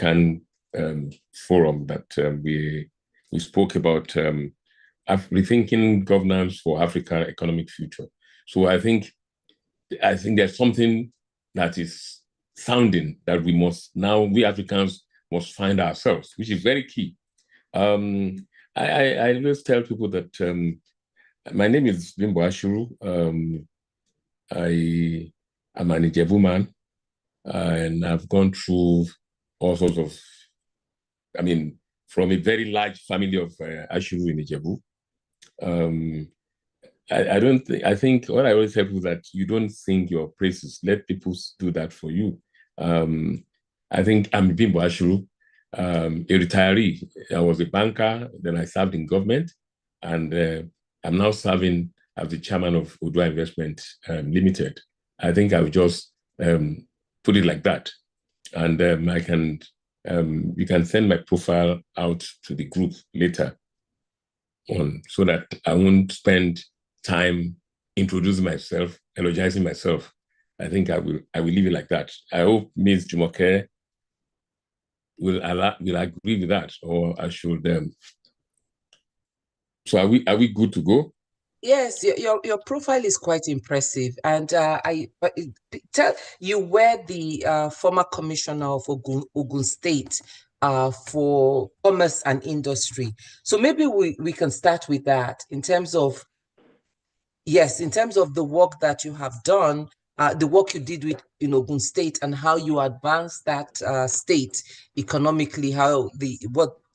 African forum that we spoke about rethinking governance for African economic future. So I think there's something that is sounding that we Africans must find ourselves, which is very key. I always tell people that my name is Bimbo Ashiru. I am an Ijebu man, and I've gone through all sorts of, from a very large family of Ashiru in Ijebu. I think what I always tell people that you don't sing your praises, let people do that for you. I think I'm Bimbo Ashiru, a retiree. I was a banker, then I served in government, and I'm now serving as the chairman of Odu'a Investment Limited. I think I've just put it like that. And you can send my profile out to the group later on so that I won't spend time introducing myself, eulogizing myself. I think I will leave it like that. I hope Ms. Jumoke will agree with that, or I should. So are we good to go? Yes, your profile is quite impressive, and you were the former commissioner of Ogun State for commerce and industry. So maybe we can start with that in terms of the work that you have done, the work you did in Ogun State, and how you advanced that state economically,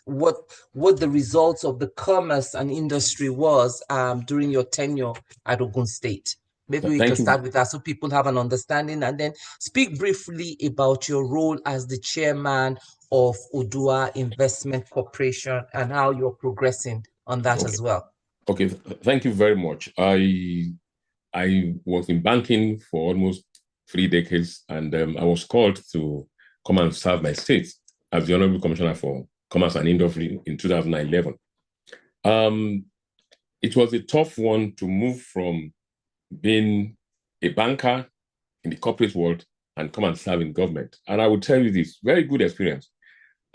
what the results of the commerce and industry was during your tenure at Ogun State. Maybe we can start with that so people have an understanding, and then speak briefly about your role as the chairman of Odu'a Investment Corporation and how you're progressing on that as well. Okay, thank you very much. I was in banking for almost 3 decades, and I was called to come and serve my state as the Honorable Commissioner for Commerce and Industry in 2011. It was a tough one to move from being a banker in the corporate world and come and serve in government. And I would tell you this, very good experience.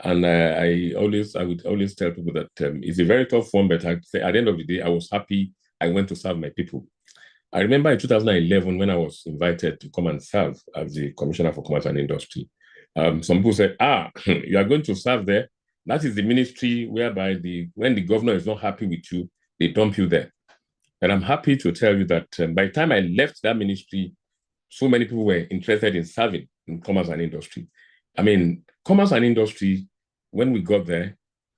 And I would always tell people that it's a very tough one, but I'd say at the end of the day, I was happy I went to serve my people. I remember in 2011 when I was invited to come and serve as the Commissioner for Commerce and Industry. Some people said, you are going to serve there. That is the ministry whereby when the governor is not happy with you, they dump you there. And I'm happy to tell you that by the time I left that ministry, so many people were interested in serving in commerce and industry. Commerce and industry, when we got there,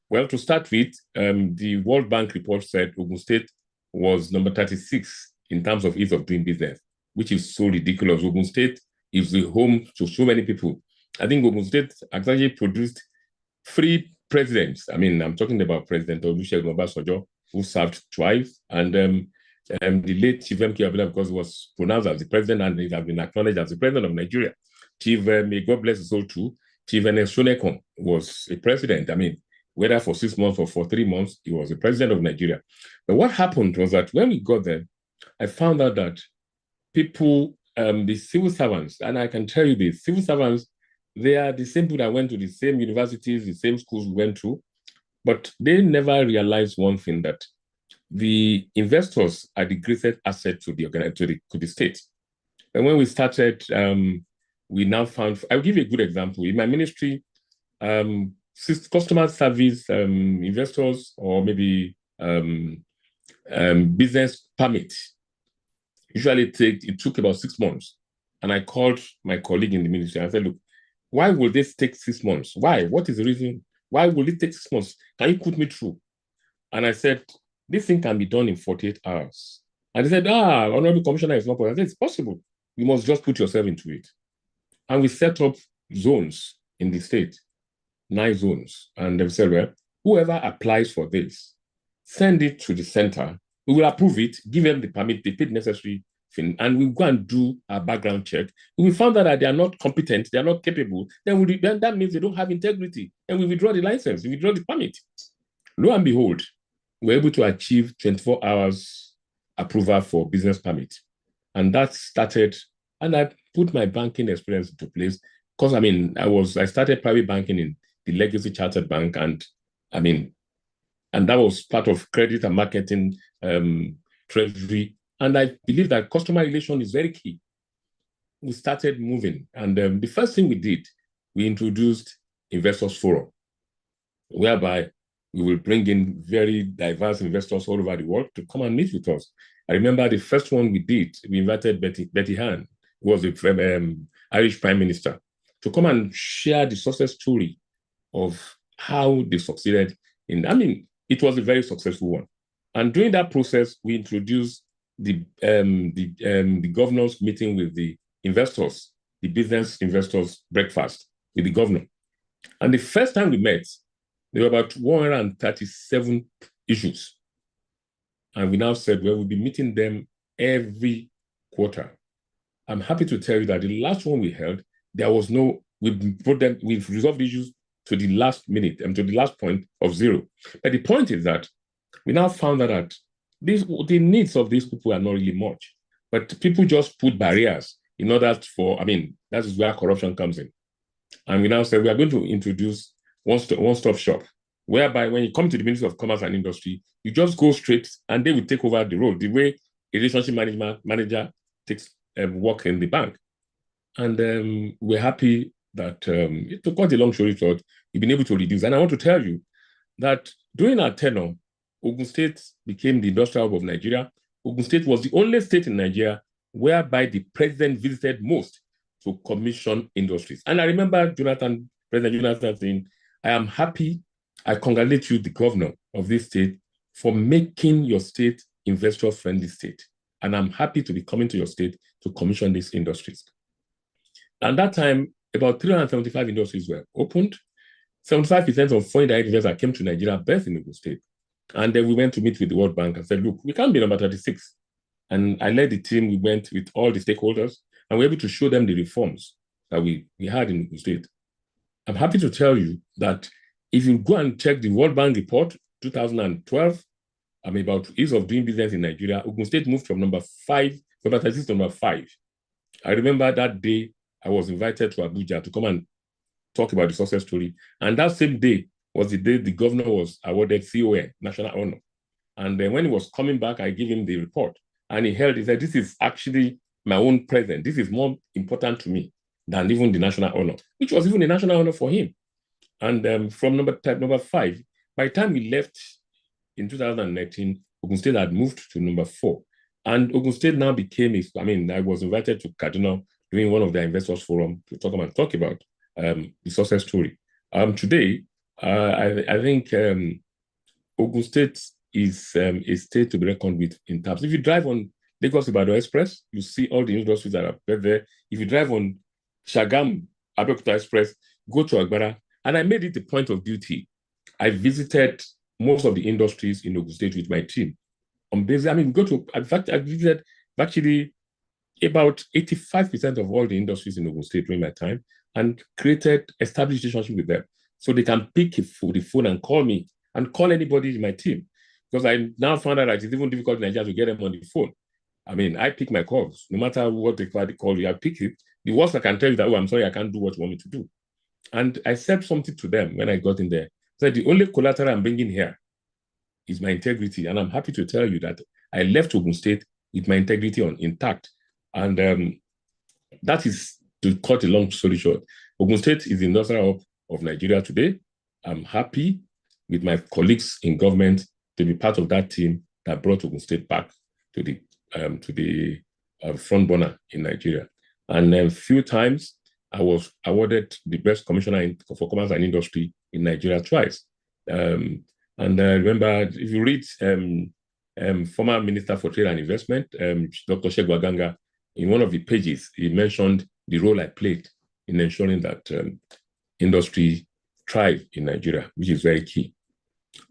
well, to start with, the World Bank report said Ogun State was number 36 in terms of ease of doing business, which is so ridiculous. Ogun State is the home to so many people. I think Ogun State actually produced 3 presidents. I'm talking about President Olusegun Obasanjo, who served twice, and the late Chief M.K. Abiola, because he was pronounced as the president and he has been acknowledged as the president of Nigeria. Chief, may God bless his soul too, Chief Ernest Shonekan was a president. Whether for 6 months or for 3 months, he was the president of Nigeria. But what happened was that when we got there, I found out that people, the civil servants, and I can tell you this, civil servants, they are the same people that went to the same universities, the same schools we went to, but they never realized one thing, that the investors are the greatest asset to the state. And when we started, we now found, I'll give you a good example. In my ministry, customer service, investors, or maybe business permit, usually it took about 6 months. And I called my colleague in the ministry and I said, look, why will this take 6 months? Why? What is the reason? Why will it take 6 months? Can you put me through? And I said, this thing can be done in 48 hours. And they said, Honorable Commissioner, it's not possible. I said, it's possible. You must just put yourself into it. And we set up zones in the state, 9 zones. And they said, well, whoever applies for this, send it to the center. We will approve it, give them the permit, they paid necessary thing, and we'll go and do a background check. If we found out that they are not competent, they are not capable, then that means they don't have integrity. And we withdraw the license, we withdraw the permit. Lo and behold, we're able to achieve 24 hours approval for business permit. And that started, and I put my banking experience into place, course, I started private banking in the Legacy Chartered Bank, and that was part of credit and marketing, treasury. And I believe that customer relation is very key. We started moving, and the first thing we did, we introduced Investors Forum, whereby we will bring in very diverse investors all over the world to come and meet with us. I remember the first one we did, we invited Betty Han, who was the Irish Prime Minister, to come and share the success story of how they succeeded it was a very successful one. And during that process, we introduced the governor's meeting with the investors, the business investors breakfast with the governor. And the first time we met, there were about 137 issues. And we now said, well, we'll be meeting them every quarter. I'm happy to tell you that the last one we held, we've resolved issues to the last minute and to the last point of zero. But the point is that we now found out that the needs of these people are not really much, but people just put barriers in order that is where corruption comes in. And we now said we are going to introduce one-stop shop, whereby when you come to the Ministry of Commerce and Industry, you just go straight and they will take over the role, the way a relationship manager takes work in the bank. And we're happy that to cut a long story short, we've been able to reduce. And I want to tell you that during our tenure, Ogun State became the industrial hub of Nigeria. Ogun State was the only state in Nigeria whereby the president visited most to commission industries. And I remember President Jonathan saying, I am happy, I congratulate you, the governor of this state, for making your state investor-friendly state. And I'm happy to be coming to your state to commission these industries. At that time, about 375 industries were opened. 75% of foreign direct investors came to Nigeria based in Ogun State. And then we went to meet with the World Bank and said, look, we can't be number 36. And I led the team. We went with all the stakeholders and we were able to show them the reforms that we had in Ogun State. I'm happy to tell you that if you go and check the World Bank report, 2012, about ease of doing business in Nigeria, Ogun State moved from number 36 to number 5. I remember that day I was invited to Abuja to come and talk about the success story. And that same day was the day the governor was awarded CON, National Honor. And then when he was coming back, I gave him the report. And he said, this is actually my own present. This is more important to me than even the national honor, which was even a national honor for him. And from number 5, by the time we left in 2019, Ogun State had moved to number 4. And Ogun State now became, I was invited to Kaduna during one of their investors forum to talk about the success story. Today, I think Ogun State is a state to be reckoned with in terms. If you drive on Lagos-Ibadan Express, you see all the industries that are there. If you drive on Shagam-Abeokuta Express, go to Agbara. And I made it a point of duty. I visited most of the industries in Ogun State with my team. I visited actually about 85% of all the industries in Ogun State during my time and established relationship with them. So they can pick the phone and call me and call anybody in my team. Because I now found out that it's even difficult in Nigeria to get them on the phone. I pick my calls. No matter what they call you, I pick it. The worst I can tell you that, I'm sorry, I can't do what you want me to do. And I said something to them when I got in there. I said, the only collateral I'm bringing here is my integrity. And I'm happy to tell you that I left Ogun State with my integrity intact. And that is, to cut a long story short, Ogun State is the industrial hub of Nigeria today. I'm happy with my colleagues in government to be part of that team that brought Ogun State back to the front burner in Nigeria. And a few times, I was awarded the best commissioner for commerce and industry in Nigeria twice. And remember, if you read former Minister for Trade and Investment, Dr. Shegun Aganga, in one of the pages, he mentioned the role I played in ensuring that industry thrive in Nigeria, which is very key.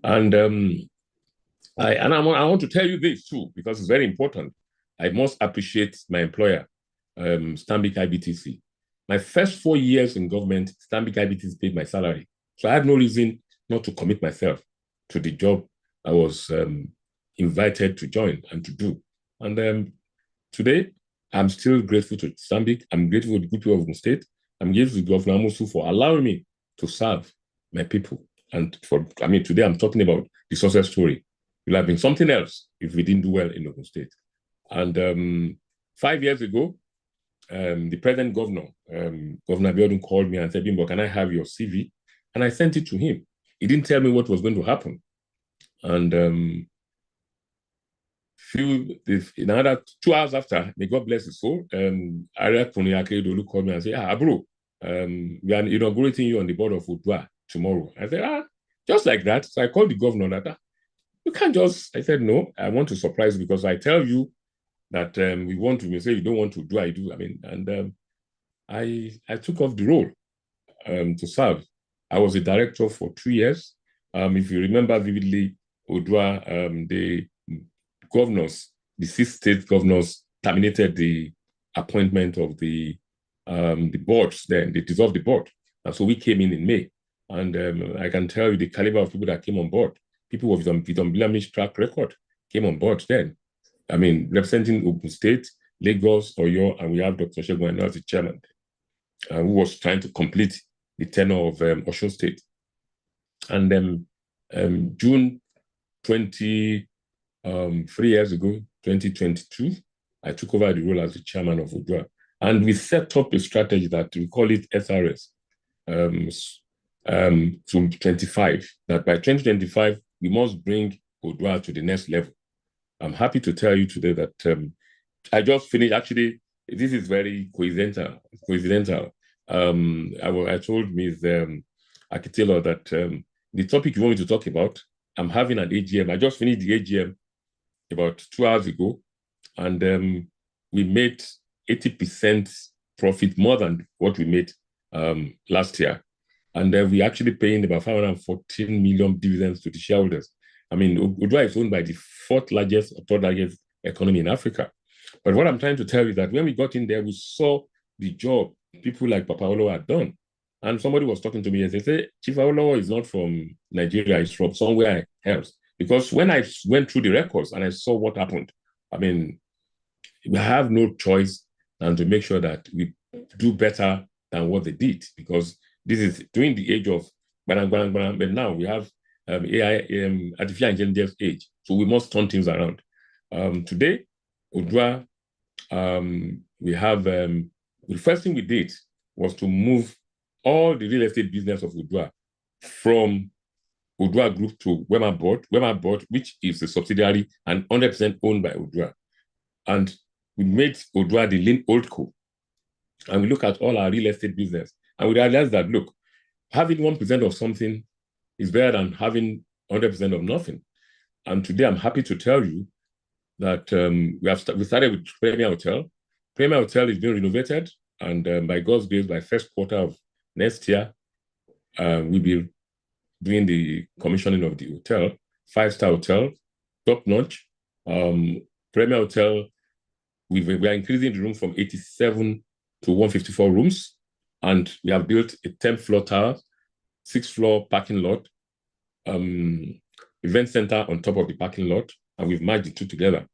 And I want to tell you this too, because it's very important. I must appreciate my employer, Stanbic IBTC. My first 4 years in government, Stanbic IBTC paid my salary. So I had no reason not to commit myself to the job I was invited to join and to do. And today, I'm still grateful to Stanbic. I'm grateful to the people of Ogun State. I'm grateful to Governor Amosu for allowing me to serve my people. And today I'm talking about the success story. It would have been something else if we didn't do well in Ogun State. And 5 years ago, the present governor, Governor Abiodun, called me and said, Bimbo, can I have your CV? And I sent it to him. He didn't tell me what was going to happen. And another 2 hours after, may God bless his soul, Aria Kuniake called me and said, bro, we are inaugurating you on the board of Odu'a tomorrow. I said, just like that. So I called the governor that, you can't just, I said, no, I want to surprise you because I tell you that we want to, you say you don't want to do, I do. I mean, and I took off the role to serve. I was a director for 2 years. If you remember vividly, Odu'a, the governors, the 6 state governors terminated the appointment of the boards then. They dissolved the board. And so we came in May. And I can tell you the caliber of people that came on board, people with unblemished track record came on board then. I mean, representing Ogun State, Lagos, Oyo, and we have Dr. Shegun as the chairman, who was trying to complete the tenure of Osun State. And then June 3 years ago, 2022, I took over the role as the chairman of Odu'a. And we set up a strategy that we call it SRS to 25, that by 2025, we must bring Odu'a to the next level. I'm happy to tell you today that I just finished, actually, this is very coincidental. I told Ms. Akitelo that the topic you want me to talk about, I'm having an AGM. I just finished the AGM about 2 hours ago, and we made 80% profit, more than what we made last year. And we're actually paying about 514 million dividends to the shareholders. I mean, Odu'a is owned by the 4th largest or 3rd largest economy in Africa. But what I'm trying to tell you is that when we got in there, we saw the job people like Papa Olowo had done. And somebody was talking to me and they said, Chief Olowo is not from Nigeria, he's from somewhere else. Because when I went through the records and I saw what happened, I mean, we have no choice than to make sure that we do better than what they did. Because this is during the age of, but now we have AI, artificial intelligence age. So we must turn things around. Today, Odu'a, we have, the first thing we did was to move all the real estate business of Odu'a from Odu'a Group to Wema Board, which is a subsidiary and 100% owned by Odu'a. And we made Odu'a the lean holdco. And we look at all our real estate business. And we realized that, look, having 1% of something is better than having 100% of nothing. And today I'm happy to tell you that we started with Premier Hotel. Premier Hotel is being renovated. And by God's grace, by first quarter of next year, we'll be doing the commissioning of the hotel, 5-star hotel, top notch. Premier Hotel, we are increasing the room from 87 to 154 rooms. And we have built a 10th-floor tower, 6th-floor parking lot, event center on top of the parking lot, and we've merged the two together.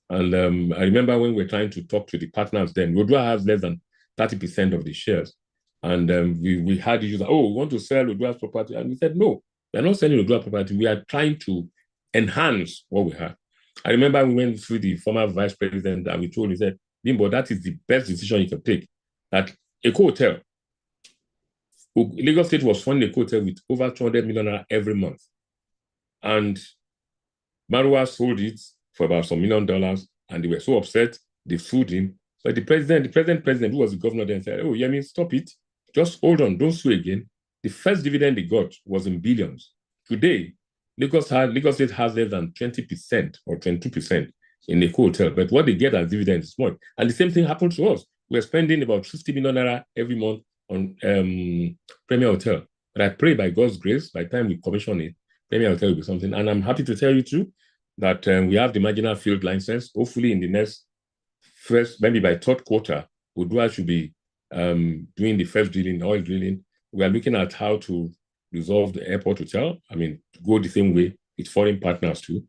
And I remember when we were trying to talk to the partners then, Odu'a has less than 30% of the shares. And we had issues, we want to sell Odu'a's property. And we said, no, we're not selling Odu'a property. We are trying to enhance what we have. I remember we went through the former vice president and we told him, he said, Bimbo, that is the best decision you can take. That a hotel, Lagos State was funding a hotel with over 200 million every month. And Marwa sold it for about some $1 million, and they were so upset, they sued him. But the present president, who was the governor then, said, Yemi, stop it. Just hold on, don't sue again. The first dividend they got was in billions. Today, Lagos State has less than 20% or 22% in a hotel, but what they get as dividends is small. And the same thing happened to us. We're spending about 50 million every month on Premier Hotel. But I pray by God's grace, by the time we commission it, Premier Hotel will be something. And I'm happy to tell you too, that we have the marginal field license. Hopefully in the next maybe by 3rd quarter, Odu'a should be doing the first drilling, oil drilling. We are looking at how to resolve the airport hotel. I mean, to go the same way with foreign partners too.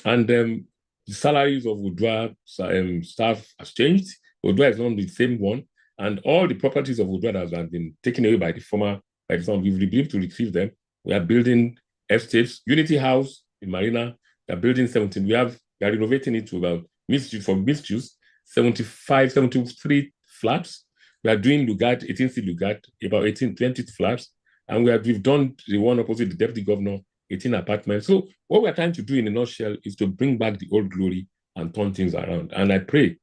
And the salaries of Odu'a staff has changed. Odu'a is not the same one. And all the properties of Odu'a that have been taken away by the former, by the son, we've been to retrieve them. We are building estates, Unity House in Marina. We are building 17. We are renovating it to about mixed use, 75, 73 flats. We are doing Lugat, 18C Lugat, about 20 flats. And we've done the one opposite the deputy governor, 18 apartments. So what we're trying to do in a nutshell is to bring back the old glory and turn things around. And I pray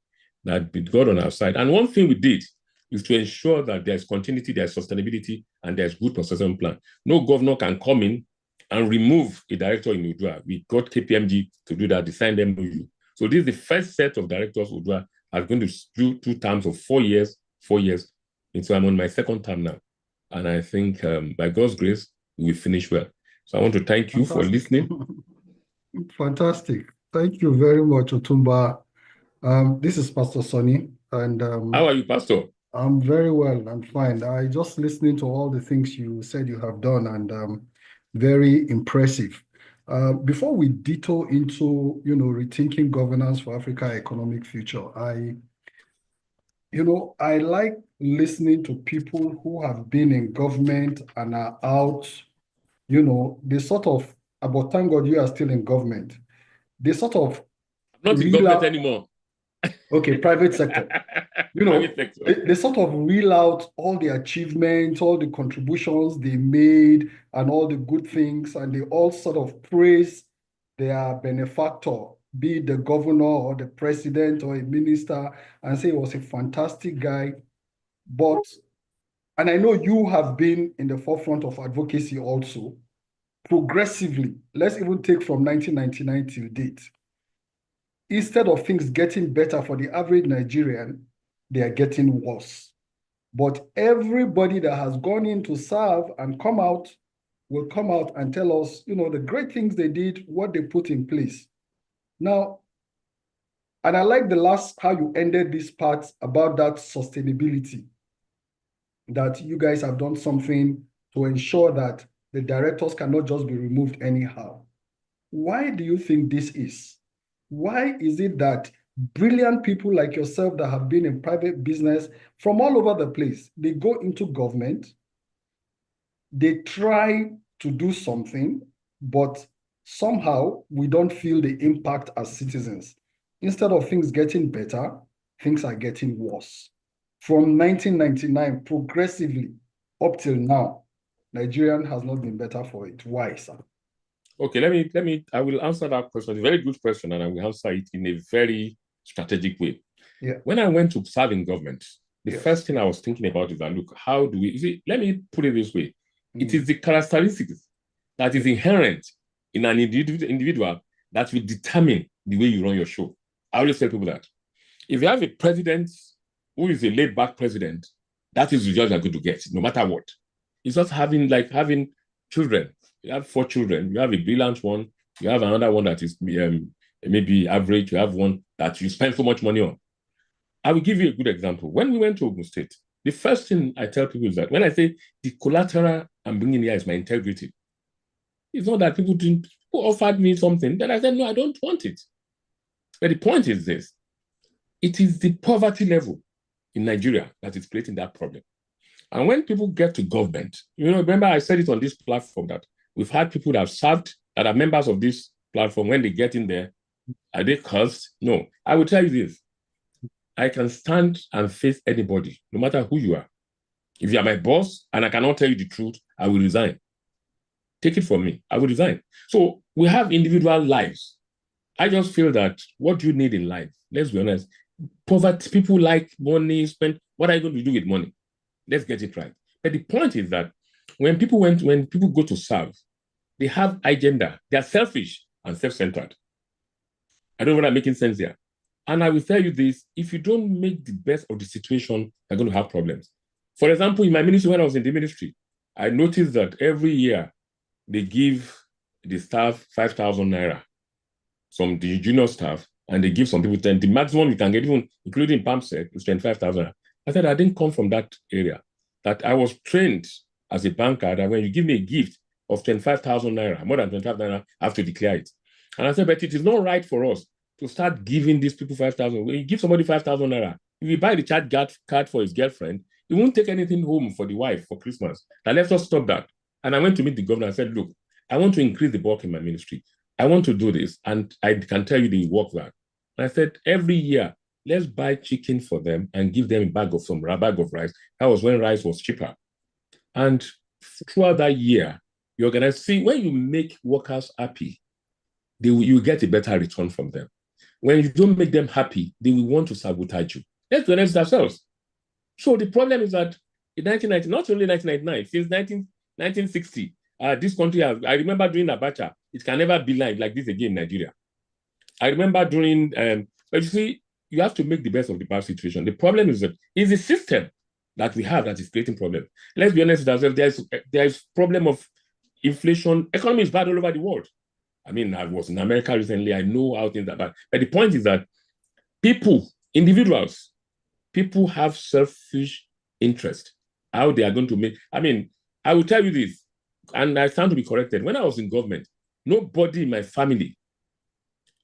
that with God on our side. And one thing we did is to ensure that there's continuity, there's sustainability, and there's good concession plan. No governor can come in and remove a director in Odu'a. We got KPMG to do that, they signed MOU. So this is the first set of directors Odu'a are going to do 2 terms of 4 years. And so I'm on my 2nd term now. And I think by God's grace, we will finish well. So I want to thank you for listening. Fantastic. Thank you very much, Otunba. This is Pastor Sonny. And how are you, Pastor? I'm very well. I'm fine. I just listening to all the things you said you have done, and very impressive. Before we detour into, rethinking governance for Africa economic future, I like listening to people who have been in government and are out, they sort of, but thank God you are still in government. They sort of not in government anymore. Okay, private sector. They sort of reel out all the achievements, all the contributions they made, and all the good things, and they all sort of praise their benefactor, be it the governor or the president or a minister, and say he was a fantastic guy. And I know you have been in the forefront of advocacy also, progressively. Let's even take from 1999 till date. Instead of things getting better for the average Nigerian, they are getting worse. But everybody that has gone in to serve and come out will come out and tell us, the great things they did, what they put in place. Now, and I like how you ended this part about that sustainability, that you guys have done something to ensure that the directors cannot just be removed anyhow. Why do you think this is? Why is it that brilliant people like yourself that have been in private business from all over the place, they go into government, they try to do something, but somehow we don't feel the impact as citizens. Instead of things getting better, things are getting worse. From 1999, progressively up till now, Nigerian has not been better for it. Why, sir? Okay, I will answer that question. It's a very good question, and I will answer it in a very strategic way. Yeah. When I went to serve in government, the first thing I was thinking about is that, look, how do we, let me put it this way. It is the characteristics that is inherent in an individual that will determine the way you run your show. I always tell people that. If you have a president who is a laid-back president, that is the result you're going to get, no matter what. It's just having children. You have 4 children. You have a brilliant one. You have another one that is maybe average. You have one that you spend so much money on. I will give you a good example. When we went to Ogun State, the first thing I tell people is that when I say the collateral I'm bringing here is my integrity, it's not that people offered me something. Then I said, no, I don't want it. But the point is this. It is the poverty level in Nigeria that is creating that problem. And when people get to government, remember I said it on this platform that we've had people that have served, that are members of this platform, when they get in there, are they cursed? No. I will tell you this. I can stand and face anybody, no matter who you are. If you are my boss and I cannot tell you the truth, I will resign. Take it from me. I will resign. So we have individual lives. I just feel that what do you need in life? Let's be honest. Poverty, people like money, spend. What are you going to do with money? Let's get it right. But the point is that when people go to serve, they have agenda. They are selfish and self-centered. I don't know whether I'm making sense here. And I will tell you this, if you don't make the best of the situation, you're going to have problems. For example, in my ministry, when I was in the ministry, I noticed that every year they give the staff 5,000 naira, some the junior staff, and they give some people 10. The maximum you can get, even including PAMSEC, is 25,000. I said, I didn't come from that area. That I was trained as a banker that when you give me a gift of 25,000 naira, more than 25,000 naira, I have to declare it. And I said, but it is not right for us to start giving these people 5,000. When you give somebody 5,000 naira, If you buy the child card for his girlfriend, he won't take anything home for the wife for Christmas. Now let's just stop that. And I went to meet the governor and said, look, I want to increase the bulk in my ministry. I want to do this. And I can tell you the work that. And I said, every year, let's buy chicken for them and give them a bag of rice. That was when rice was cheaper. And throughout that year, you're going to see when you make workers happy, you get a better return from them. When you don't make them happy, they will want to sabotage you. Let's be honest with ourselves. So the problem is that in 1990, not only 1999, since 1960, this country has, I remember during Abacha, it can never be like this again in Nigeria. I remember during, but you see, you have to make the best of the bad situation. The problem is that it's the system that we have that is creating problems. Let's be honest with ourselves, there's problem of inflation. Economy is bad all over the world. I mean, I was in America recently. I know how things are bad. But the point is that individuals have selfish interest, how they are going to make. I mean, I will tell you this, and I stand to be corrected. When I was in government, nobody in my family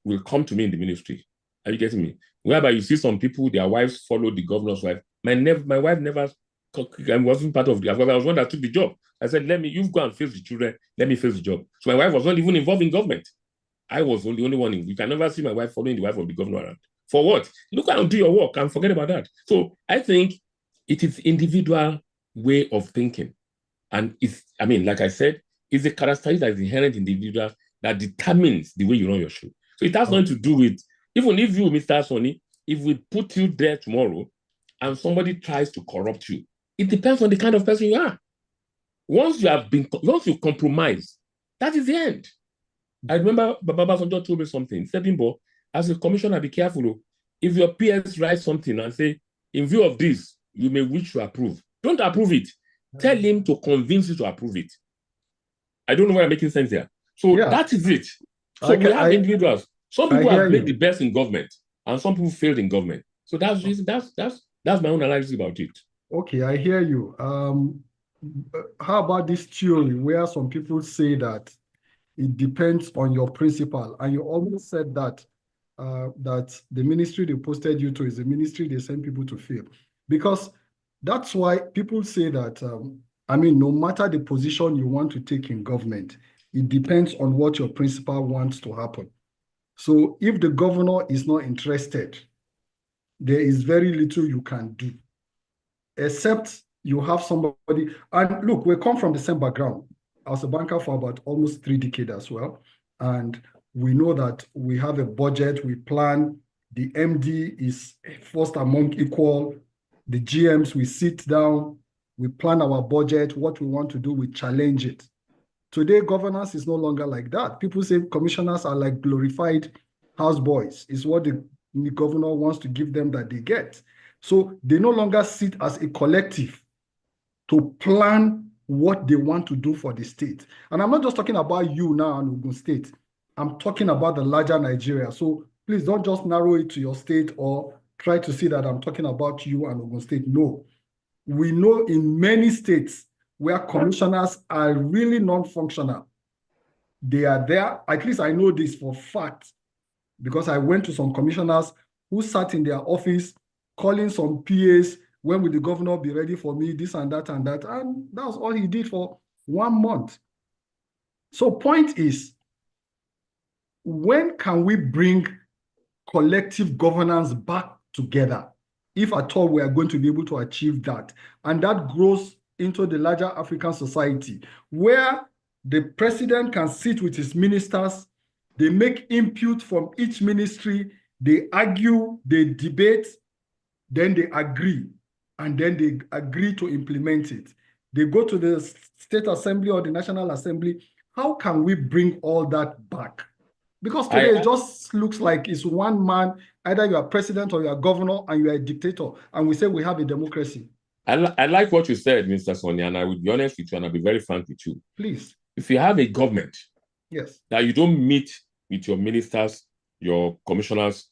will come to me in the ministry. Are you getting me? Whereby you see some people, their wives follow the governor's wife. My wife never, I wasn't part of the, I was one that took the job. I said, you go and face the children, let me face the job. So my wife was not even involved in government. I was the only one. You can never see my wife following the wife of the governor around. For what? Look and do your work and forget about that. So I think it is individual way of thinking. And like I said, it's a characteristic that is inherent in the individual that determines the way you run your show. So it has nothing to do with, even if you, Mr. Sonny, if we put you there tomorrow and somebody tries to corrupt you, it depends on the kind of person you are. Once you compromise, that is the end. I remember Baba Sanjo told me something. He said, Bimbo, as a commissioner, be careful. If your PS writes something and say, in view of this, you may wish to approve. Don't approve it. Tell him to convince you to approve it. I don't know whether I'm making sense here. So that is it. So we have individuals. Some people have made the best in government, and some people failed in government. So that's my own analysis about it. Okay, I hear you. How about this theory where some people say that it depends on your principal, and you almost said that that the ministry they posted you to is the ministry they send people to fill, because that's why people say that. No matter the position you want to take in government, it depends on what your principal wants to happen. So if the governor is not interested, there is very little you can do, except you have somebody. And look, we come from the same background. I was a banker for about almost 3 decades as well. And we know that we have a budget, we plan, the MD is first among equal, the GMs, we sit down, we plan our budget, what we want to do, we challenge it. Today, governance is no longer like that. People say commissioners are like glorified houseboys. It's what the governor wants to give them that they get. So they no longer sit as a collective to plan what they want to do for the state. And I'm not just talking about you now in Ogun State. I'm talking about the larger Nigeria. So please don't just narrow it to your state or try to see that I'm talking about you and Ogun State. No. We know in many states where commissioners are really non-functional. They are there, at least I know this for fact, because I went to some commissioners who sat in their office calling some PAs, when will the governor be ready for me, this and that and that. And that was all he did for 1 month. So point is, when can we bring collective governance back together? If at all we are going to be able to achieve that. And that grows into the larger African society, where the president can sit with his ministers, they make input from each ministry, they argue, they debate, then they agree, and then they agree to implement it. They go to the State Assembly or the National Assembly. How can we bring all that back? Because today it just looks like it's one man, either you are president or you are governor and you are a dictator, and we say we have a democracy. I like what you said, Mr. Sonny, and I would be honest with you and I'll be very frank with you. Please. If you have a government that you don't meet with your ministers, your commissioners,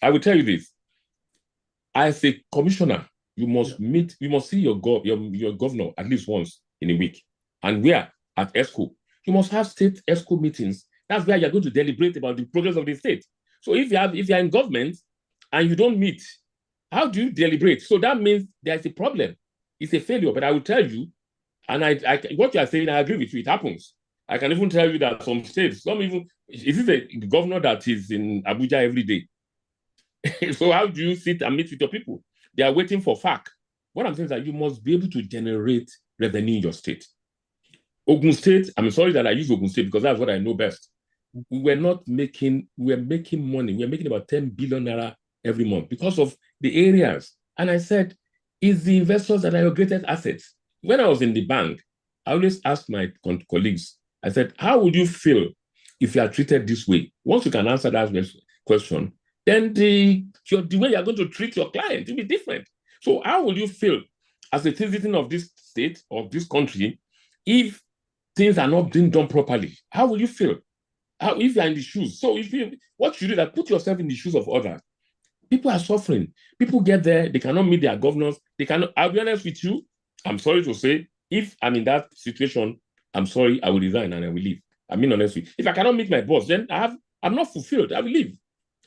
I will tell you this. As a commissioner, you must meet, you must see your governor at least once in a week. And where? At ESCO. You must have state ESCO meetings. That's where you're going to deliberate about the progress of the state. So if you're in government and you don't meet How do you deliberate? So that means there's a problem. It's a failure. But I will tell you, and what you are saying, I agree with you. It happens. I can even tell you that some states, is it a governor that is in Abuja every day? So how do you sit and meet with your people? They are waiting for FAC. What I'm saying is that you must be able to generate revenue in your state. Ogun State, I'm sorry that I use Ogun State because that's what I know best. We were making money. We were making about 10 billion naira every month because of the areas. And I said, it's the investors that are your greatest assets. When I was in the bank, I always asked my colleagues, I said, how would you feel if you are treated this way? Once you can answer that question, then the way you're going to treat your client will be different. So how will you feel as a citizen of this state, of this country, if things are not being done properly? How will you feel? If you're in the shoes? So what you do is that put yourself in the shoes of others. People are suffering. People get there, they cannot meet their governors. I'll be honest with you, I'm sorry to say, if I'm in that situation, I'm sorry, I will resign and I will leave. I mean, honestly, if I cannot meet my boss, then I'm not fulfilled. I will leave.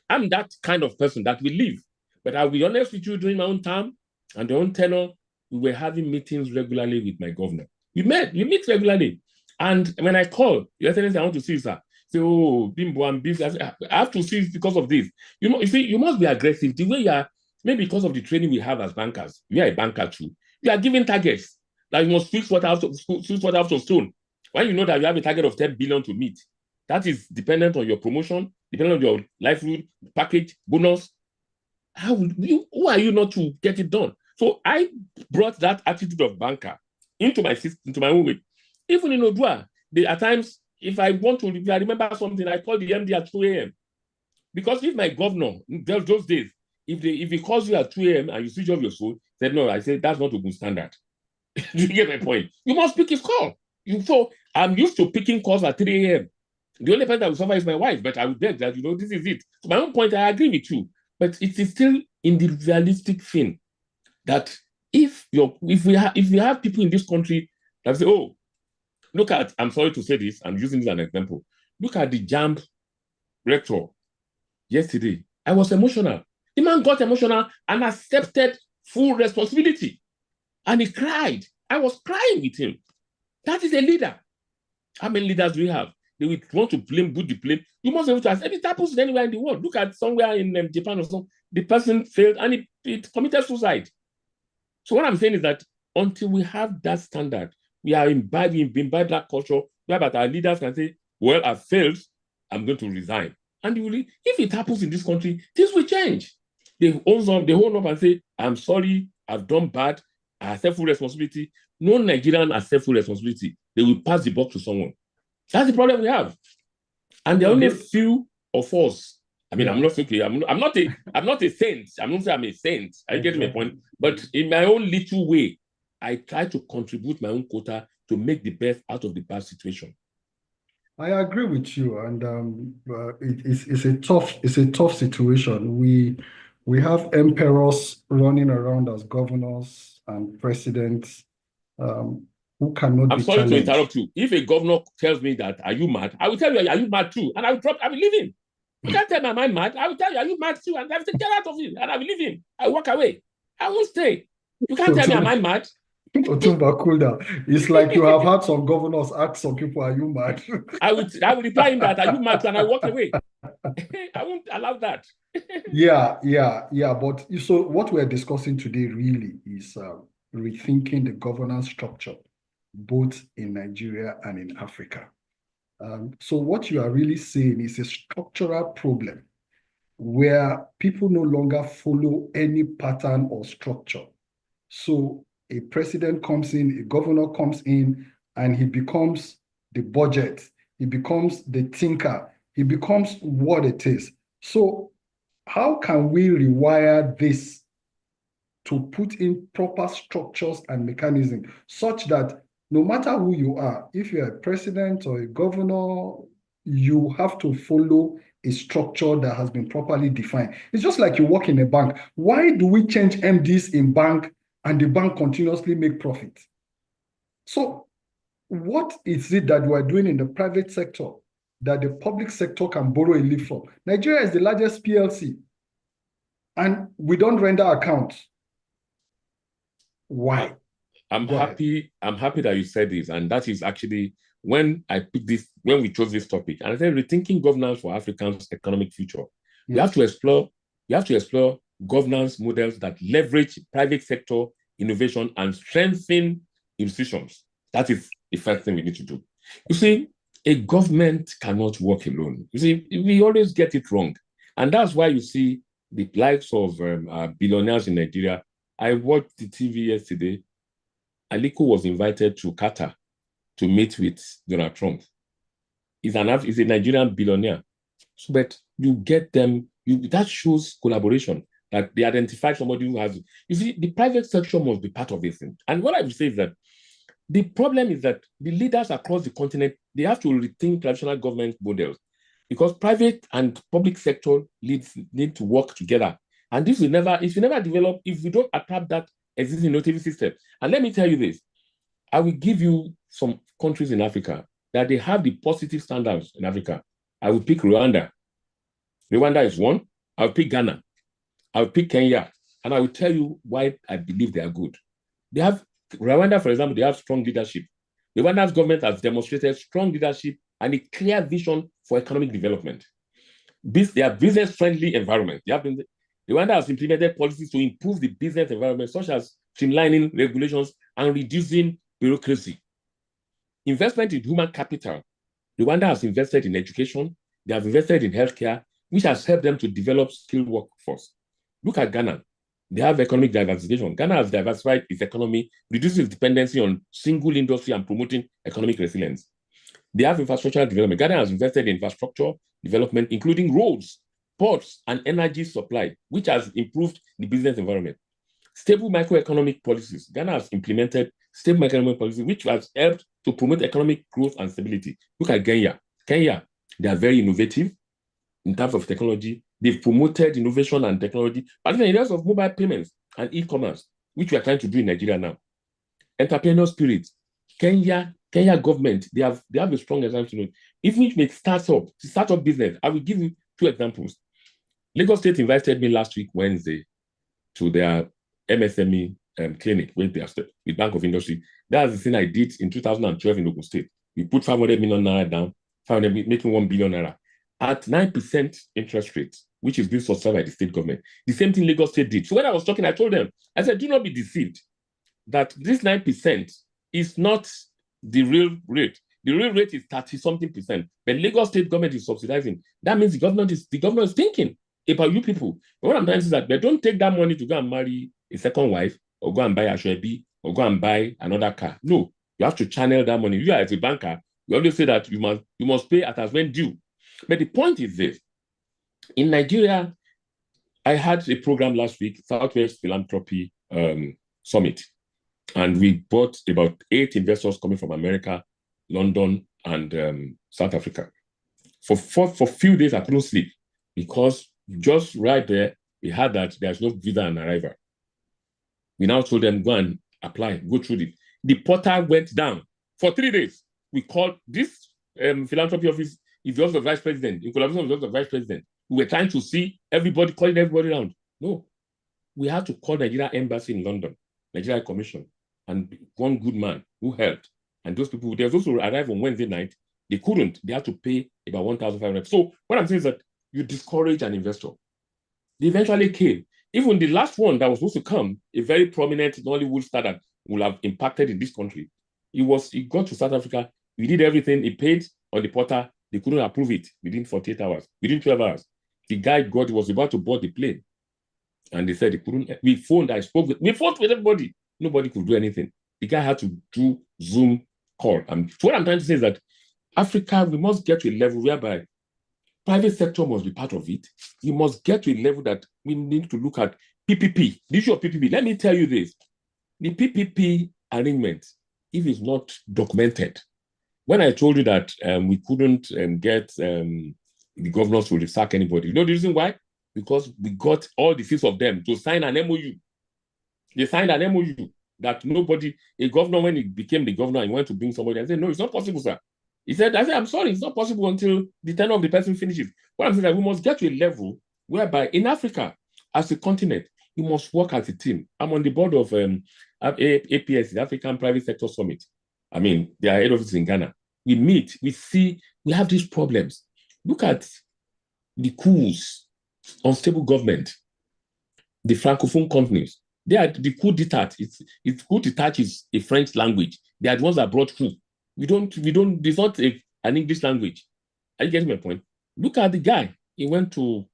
I'm that kind of person that will leave. But I'll be honest with you, during my own time and my own tenure, we were having meetings regularly with my governor. We meet regularly. And when I call, I want to see you, sir. Say, oh, Bimbo, I'm busy. I have to see because of this. You see, you must be aggressive. The way you are, maybe because of the training we have as bankers, you are a banker too. You are giving targets. Like you must switch water out of stone. When you know that you have a target of 10 billion to meet, that is dependent on your promotion, dependent on your livelihood package, bonus. Who are you not to get it done? So I brought that attitude of banker into my own way. Even in Odu'a, at times, if I remember something, I call the MD at 2 a.m. Because if my governor, those days, if he calls you at 2 a.m. and you switch off your phone, said no, I said that's not a good standard. Do you get my point? You must pick his call. So I'm used to picking calls at 3 a.m. The only person that will suffer is my wife, but I would beg that, this is it. So my own point, I agree with you. But it is still individualistic thing that if we have people in this country that say, oh, look at, I'm sorry to say this, I'm using this as an example. Look at the JAMB rector yesterday. I was emotional. The man got emotional and accepted full responsibility. And he cried. I was crying with him. That is a leader. How many leaders do we have? They will want to blame, the blame. You must be able to ask. If it happens anywhere in the world, look at somewhere in Japan or something, the person failed and it committed suicide. So what I'm saying is that until we have that standard, we are imbibing that culture whereby our leaders can say, well, I failed, I'm going to resign. And if it happens in this country, things will change. They hold up and say, I'm sorry, I've done bad, I accept full responsibility. No Nigerian accept full responsibility. They will pass the buck to someone. That's the problem we have. And there are only few of us. I mean, I'm not okay. I'm not a saint. I'm not saying I'm a saint. I get my point. But in my own little way, I try to contribute my own quota to make the best out of the bad situation. I agree with you, and it's a tough situation. We have emperors running around as governors and presidents who cannot be challenged. I'm sorry to interrupt you. If a governor tells me that, are you mad? I will tell you, are you mad too? And I will leave him. You can't tell me, am I mad? I will tell you, are you mad too? And I will say, get out of it. And I will leave him. I walk away. I won't stay. You can't tell me, am I mad? Otunba, cool down. It's like you have had some governors ask some people, are you mad? I will reply him that, are you mad? And I walk away. I won't allow that. Yeah. But so what we're discussing today really is rethinking the governance structure, both in Nigeria and in Africa. So what you are really saying is a structural problem where people no longer follow any pattern or structure. So a president comes in, a governor comes in, and he becomes the budget. He becomes the thinker. He becomes what it is. So how can we rewire this to put in proper structures and mechanisms such that no matter who you are, if you're a president or a governor, you have to follow a structure that has been properly defined. It's just like you work in a bank. Why do we change MDs in bank and the bank continuously make profit? So what is it that we're doing in the private sector that the public sector can borrow a leaf from? Nigeria is the largest PLC. and we don't render accounts. Why? I'm happy that you said this, and that is actually when we chose this topic, and I said rethinking governance for Africa's economic future. Yes. We have to explore governance models that leverage private sector innovation and strengthen institutions. That is the first thing we need to do. You see, a government cannot work alone. You see, we always get it wrong. And that's why you see the likes of billionaires in Nigeria. I watched the TV yesterday. Aliko was invited to Qatar to meet with Donald Trump. He's a Nigerian billionaire. So, but you get them, that shows collaboration, that they identify somebody who has, you see, the private sector must be part of this thing. And what I would say is that the problem is that the leaders across the continent, they have to rethink traditional government models because private and public sector leads need to work together. And this will never, if you never develop, if we don't adapt that existing innovative system. And let me tell you this, I will give you some countries in Africa that they have the positive standards in Africa. I will pick Rwanda. Rwanda is one. I'll pick Ghana. I'll pick Kenya. And I will tell you why I believe they are good. They have, Rwanda, for example, they have strong leadership. Rwanda's government has demonstrated strong leadership and a clear vision for economic development. They are business-friendly environment. Rwanda has implemented policies to improve the business environment, such as streamlining regulations and reducing bureaucracy. Investment in human capital. Rwanda has invested in education. They have invested in healthcare, which has helped them to develop skilled workforce. Look at Ghana. They have economic diversification. Ghana has diversified its economy, reducing its dependency on single industry and promoting economic resilience. They have infrastructure development. Ghana has invested in infrastructure development, including roads, ports, and energy supply, which has improved the business environment. Stable microeconomic policies. Ghana has implemented stable microeconomic policies, which has helped to promote economic growth and stability. Look at Kenya. Kenya, they are very innovative in terms of technology. They've promoted innovation and technology, particularly in areas of mobile payments and e-commerce, which we are trying to do in Nigeria now. Entrepreneurial spirit. Kenya government, they have a strong example. Even if it startup business, I will give you two examples. Lagos State invited me last week, Wednesday, to their MSME clinic with Bank of Industry. That's the thing I did in 2012 in Ogun State. We put 500 million naira down, making 1 billion naira at 9% interest rate, which is being subsidized by the state government. The same thing Lagos State did. So when I was talking, I told them, I said, do not be deceived that this 9% is not the real rate. The real rate is 30-something%. But Lagos State government is subsidizing. That means the government is thinking about you people. But what I'm trying to say is that they don't take that money to go and marry a second wife or go and buy a Ashwebi or go and buy another car. No, you have to channel that money. You as a banker, you always say that you must pay as when due. But the point is this. In Nigeria, I had a program last week, Southwest Philanthropy Summit. And we brought about 8 investors coming from America, London, and South Africa. For few days, I couldn't sleep because just right there, we had that there's no visa on arrival. We now told them, go and apply, go through it. The portal went down for 3 days. We called this philanthropy office, if the office of vice president, in collaboration with the office of vice president, we were trying to see everybody, calling everybody around. No, we had to call Nigeria embassy in London, Nigeria commission, and one good man who helped. And those people, they were supposed to arrive on Wednesday night. They couldn't. They had to pay about 1,500. So what I'm saying is that you discourage an investor. They eventually came. Even the last one that was supposed to come, a very prominent Nollywood star that will have impacted in this country, he got to South Africa. We did everything. He paid on the portal. They couldn't approve it within 48 hours, within 12 hours. The guy was about to board the plane. And they said he couldn't. We phoned with everybody. Nobody could do anything. The guy had to do Zoom call. So what I'm trying to say is that Africa, we must get to a level whereby private sector must be part of it. We must get to a level that we need to look at PPP. The issue of PPP, let me tell you this. The PPP arrangement, if it's not documented, when I told you that we couldn't get the governors to sack anybody, you know the reason why? Because we got all the 6 of them to sign an MOU. They signed an MOU that a governor, when he became the governor and went to bring somebody, I said, no, it's not possible, sir. I said, I'm sorry, it's not possible until the tenure of the person finishes. What I'm saying is that we must get to a level whereby in Africa, as a continent, you must work as a team. I'm on the board of APS, the African Private Sector Summit. I mean, their head office in Ghana. We meet, we see, we have these problems. Look at the coups, unstable government, the Francophone companies. They are the coup d'etat. It's coup d'etat is a French language. They are the ones that brought coup. There's not an English language. Are you getting my point? Look at the guy. He went to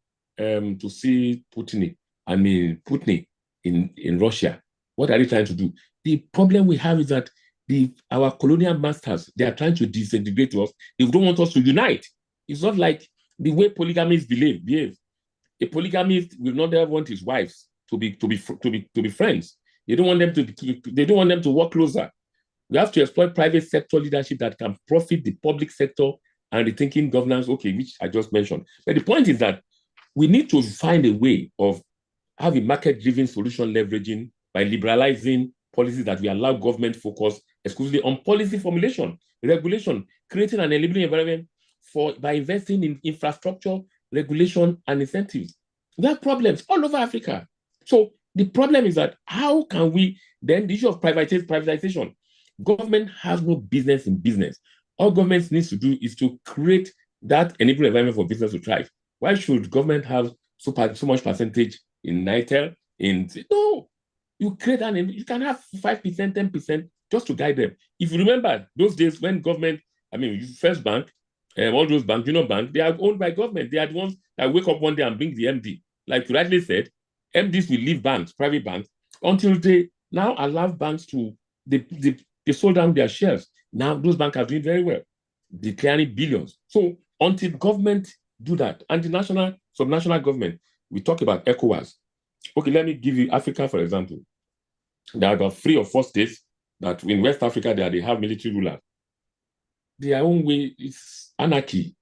see Putin. Putin in Russia. What are they trying to do? The problem we have is that our colonial masters, they are trying to disintegrate us. They don't want us to unite. It's not like the way polygamists behave. A polygamist will not ever want his wives to be friends. They don't want them to work closer. We have to exploit private sector leadership that can profit the public sector and rethinking governance, which I just mentioned. But the point is that we need to find a way of having market-driven solution leveraging by liberalizing policies that we allow government focus exclusively on policy formulation, regulation, creating an enabling environment by investing in infrastructure, regulation, and incentives. We have problems all over Africa. So the problem is that how can we, then the issue of privatization, government has no business in business. All government needs to do is to create that enabling environment for business to thrive. Why should government have so much percentage in NITEL? No, you create you can have 5%, 10% just to guide them. If you remember those days when government, First Bank, all those banks, bank, they are owned by government. They are the ones that wake up one day and bring the MD. Like you rightly said, MDs will leave banks, private banks, until they now allow banks to, they sold down their shares. Now those banks are doing very well, declaring billions. So until government do that, and the national, subnational government, we talk about ECOWAS. Okay, let me give you Africa, for example. There are about 3 or 4 states that in West Africa, they have military rulers. Their own way is anarchy.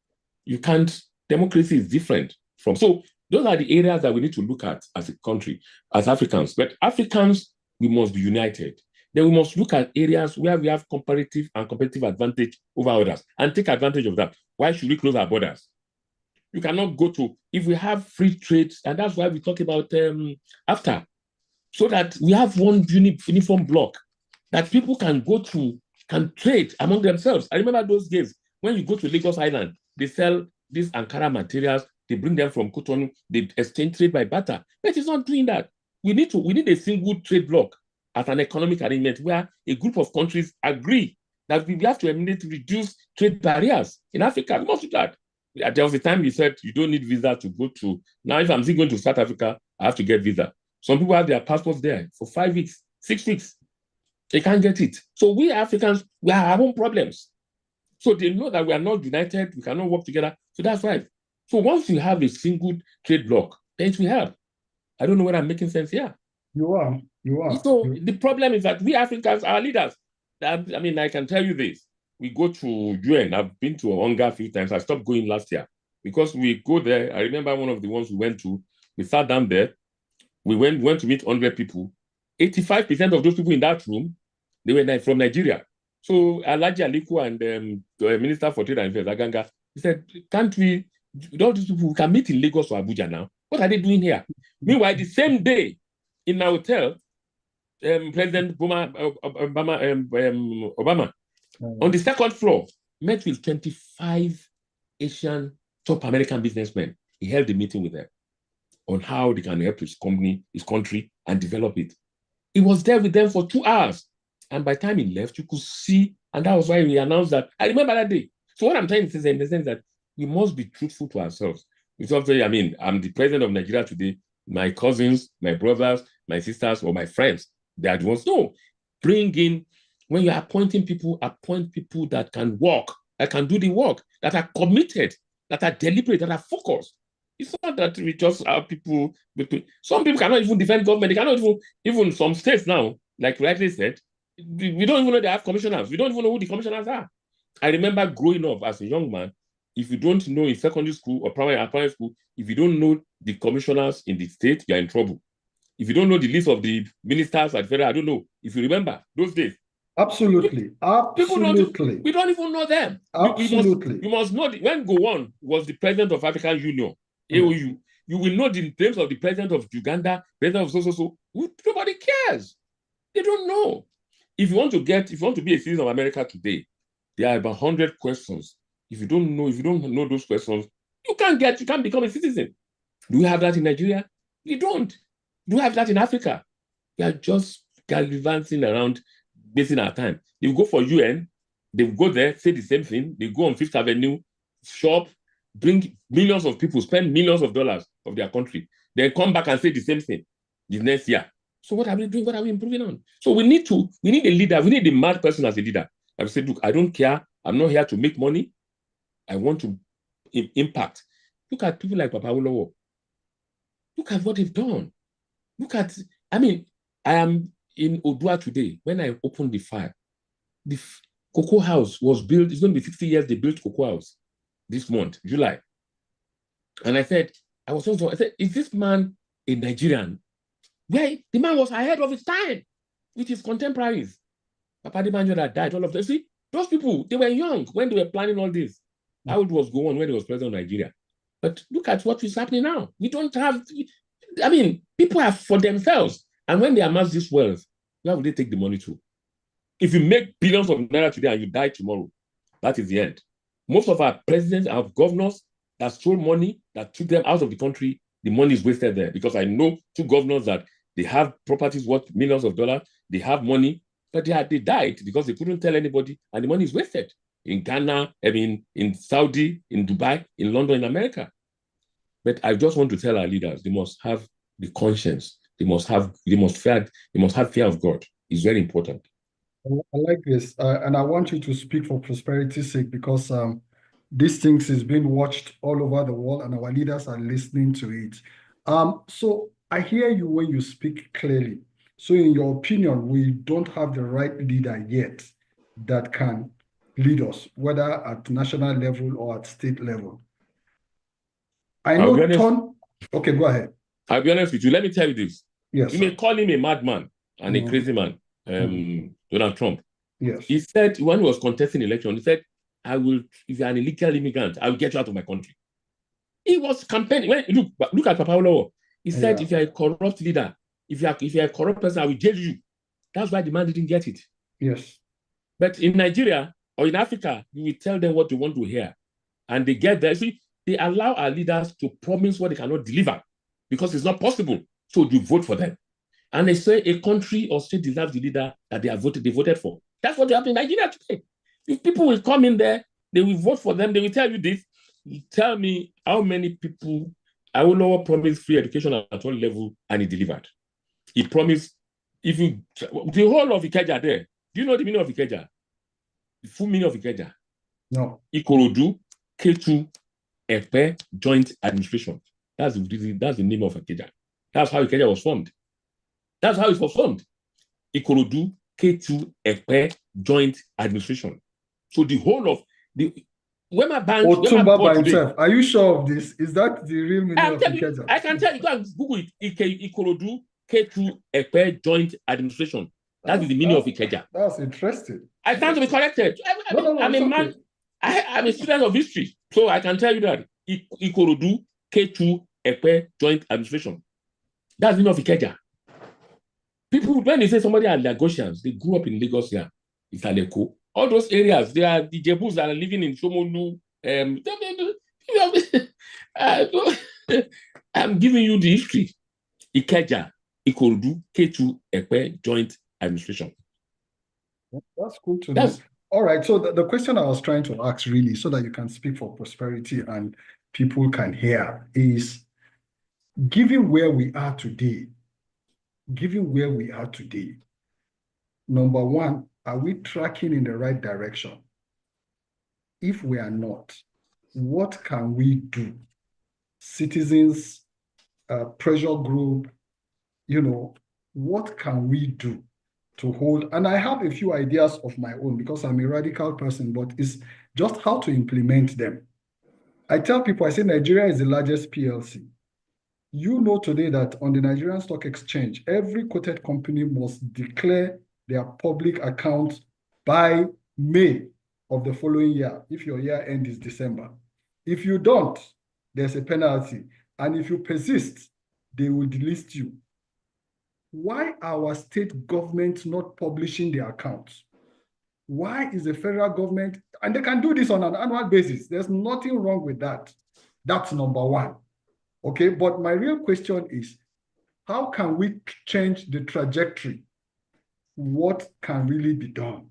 You can't, democracy is different from. So those are the areas that we need to look at as a country, as Africans. But Africans, we must be united. Then we must look at areas where we have comparative and competitive advantage over others and take advantage of that. Why should we close our borders? You cannot go to, if we have free trade, and that's why we talk about AFTA, so that we have one uniform block that people can go to, can trade among themselves. I remember those days when you go to Lagos Island, they sell these Ankara materials, they bring them from Cotonou, they exchange trade by barter. But it's not doing that. We need a single trade block as an economic arrangement where a group of countries agree that we have to reduce trade barriers in Africa. We must do that. There was a time you said you don't need visa to go to. Now, if I'm still going to South Africa, I have to get visa. Some people have their passports there for 5 weeks, 6 weeks. They can't get it. So we Africans, we have our own problems. So they know that we are not united, we cannot work together. So that's right. So once you have a single trade block, then it will help. I don't know whether I'm making sense here. You are. So the problem is that we Africans are leaders. I can tell you this. We go to UN. I've been to Onga a few times. I stopped going last year because we go there. I remember one of the ones we went to. We sat down there. We went to meet 100 people. 85% of those people in that room, they were from Nigeria. So Alhaji Aliko and the Minister for Trade and Affairs, Aganga, he said, can't we, all these people, we can meet in Lagos or Abuja now. What are they doing here? Meanwhile, the same day in my hotel, President Obama on the second floor, met with 25 Asian top American businessmen. He held a meeting with them on how they can help his company, his country, and develop it. He was there with them for 2 hours. And by the time he left, you could see, and that was why we announced that. I remember that day. So what I'm trying to say in the sense that we must be truthful to ourselves. It's not very, I'm the president of Nigeria today. My cousins, my brothers, my sisters, or my friends, they are the ones. No, bring in, when you're appointing people, appoint people that can work, that can do the work, that are committed, that are deliberate, that are focused. It's not that we just have people, some people cannot even defend government. They cannot even some states now, like rightly said, we don't even know they have commissioners. We don't even know who the commissioners are. I remember growing up as a young man, if you don't know in secondary school or primary school, if you don't know the commissioners in the state, you're in trouble. If you don't know the list of the ministers at federal, I don't know. If you remember those days. Absolutely. We don't even know them. Absolutely. You must know when Gowon was the president of African Union, AOU. You will know the names of the president of Uganda, president of so. Nobody cares. They don't know. If you want to be a citizen of America today, there are about 100 questions. If you don't know those questions, you can't become a citizen. Do we have that in Nigeria? You don't. Do we have that in Africa? We are just gallivanting around, wasting our time. They go for UN, they go there, say the same thing. They go on Fifth Avenue, shop, bring millions of people, spend millions of dollars of their country, then come back and say the same thing the next year. So what are we doing? What are we improving on? So we need a leader. We need a mad person as a leader. I would say, look, I don't care. I'm not here to make money. I want to impact. Look at people like Papa Awolowo. Look at what they've done. I am in Odu'a today. When I opened the file, the cocoa house was built. It's going to be 60 years they built cocoa house this month, July. And I said, is this man a Nigerian? Well, the man was ahead of his time with his contemporaries. Papa Dibanjo that died, all of them. See, those people, they were young when they were planning all this. How it was going on when he was president of Nigeria. But look at what is happening now. We don't have, people are for themselves. And when they amass this wealth, where will they take the money to? If you make billions of naira today and you die tomorrow, that is the end. Most of our presidents, our governors that stole money, that took them out of the country, the money is wasted there. Because I know two governors that they have properties worth millions of dollars, they have money, but they died because they couldn't tell anybody, and the money is wasted. In Ghana, in Saudi, in Dubai, in London, in America. But I just want to tell our leaders, they must have the conscience. They must have fear of God. It's very important. I like this, and I want you to speak for prosperity's sake, because these things is being watched all over the world, and our leaders are listening to it. So I hear you when you speak clearly. So in your opinion, we don't have the right leader yet that can lead us, whether at national level or at state level. I know Okay, go ahead. I'll be honest with you. Let me tell you this. Yes. You may call him a madman and a crazy man, Donald Trump. Yes. He said, when he was contesting election, he said, if you're an illegal immigrant, I will get you out of my country. He was campaigning. Look at Papa Awolowo. He said, if you're a corrupt leader, if you're a corrupt person, I will jail you. That's why the man didn't get it. Yes. But in Nigeria or in Africa, you will tell them what they want to hear. And they get there. See, they allow our leaders to promise what they cannot deliver because it's not possible. So you vote for them. And they say a country or state deserves the leader that they voted for. That's what happened in Nigeria today. If people will come in there, they will vote for them, they will tell you this. You tell me how many people Awolowo promised free education at all level and he delivered. He promised, the whole of Ikeja there, do you know the meaning of Ikeja? The full meaning of Ikeja? No. Ikorodu, K2, Epe, Joint Administration. That's the name of Ikeja. That's how Ikeja was formed. That's how it was formed. Ikorodu, K2, Epe, Joint Administration. So the whole of the Wema Bank, Otunba by himself. Are you sure of this? Is that the real meaning of Ikeja? I can tell you. Go and Google it. Ikorodu, K2, Epe, Joint Administration. That's the meaning of Ikeja. That's interesting. I stand to be corrected. I'm a man. I'm a student of history, so I can tell you that Ikorodu, K2, Epe, Joint Administration. That's the meaning of Ikeja. People, when they say somebody are Lagosians, they grew up in Lagos here, Isaleko. All those areas, they are the Jebus that are living in Shomolu. I'm giving you the history. Ikeja, Ikorodu, K2, Epe, Joint Administration. That's cool to know. All right. So the question I was trying to ask, really, so that you can speak for prosperity and people can hear, is given where we are today, number one, are we tracking in the right direction? If we are not, what can we do? Citizens, pressure group, what can we do to hold? And I have a few ideas of my own because I'm a radical person, but it's just how to implement them. I tell people, I say Nigeria is the largest PLC. You know today that on the Nigerian Stock Exchange, every quoted company must declare their public accounts by May of the following year, if your year end is December. If you don't, there's a penalty. And if you persist, they will delist you. Why are our state governments not publishing their accounts? Why is the federal government, and they can do this on an annual basis. There's nothing wrong with that. That's number one. Okay, but my real question is, how can we change the trajectory? What can really be done?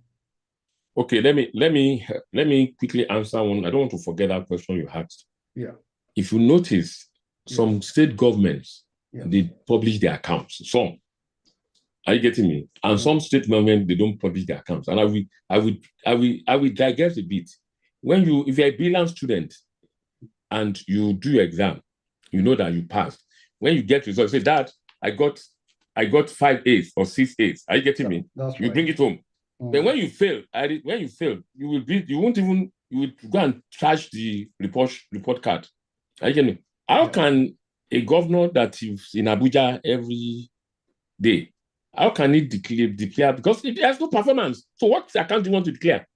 Okay, let me quickly answer one. I don't want to forget that question you asked. Yeah. If you notice, some state governments, they publish their accounts. Some. Are you getting me? And some state governments, they don't publish their accounts. And I will digress a bit. If you're a brilliant student and you do your exam, you know that you passed. When you get results, say, Dad, I got 5 A's or 6 A's. Are you getting me? That's you right. Bring it home. Then when you fail, you will go and trash the report card. Are you getting me? How can a governor that is in Abuja every day, how can he declare? Because if there's no performance, so what account do you want to declare?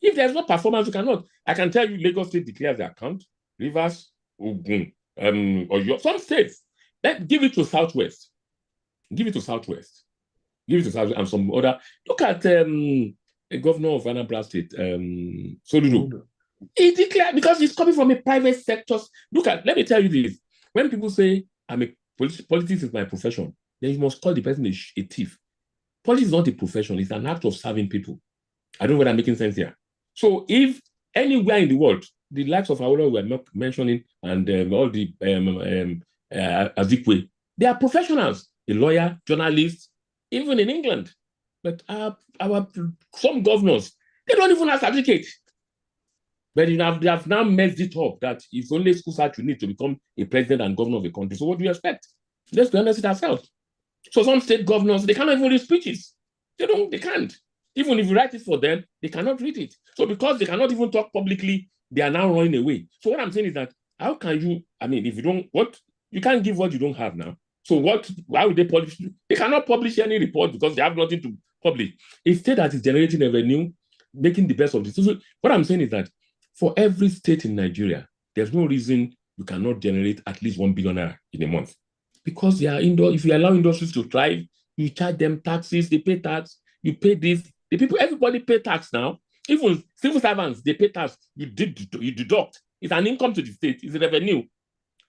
If there's no performance, you cannot. I can tell you, Lagos State declares the account, Rivers, Ogun, or some states. Give it to Southwest. Give it to Southwest. Give it to Southwest and some other. Look at a governor of Anambra State, Soludo. He declared, because he's coming from a private sector. Let me tell you this. When people say, politics is my profession, then you must call the person a thief. Politics is not a profession, it's an act of serving people. I don't know whether I'm making sense here. So if anywhere in the world, the likes of Odu'a we're not mentioning, and all the Azikwe, they are professionals, a lawyer, journalist, even in England. But some governors, they don't even have certificate. But they have now messed it up that it's only school cert you need to become a president and governor of a country. So what do you expect? Let's be honest with ourselves. So some state governors, they cannot even read speeches. They can't. Even if you write it for them, they cannot read it. So because they cannot even talk publicly, they are now running away. So what I'm saying is that, how can you, if you don't, you can't give what you don't have now. So why would they publish? They cannot publish any report because they have nothing to publish. A state that is generating revenue, making the best of this. So what I'm saying is that for every state in Nigeria, there's no reason you cannot generate at least 1 billion naira in a month. Because they are if you allow industries to thrive, you charge them taxes, they pay tax, you pay this. Everybody pay tax now. Even civil servants, they pay tax. You deduct. It's an income to the state. It's a revenue.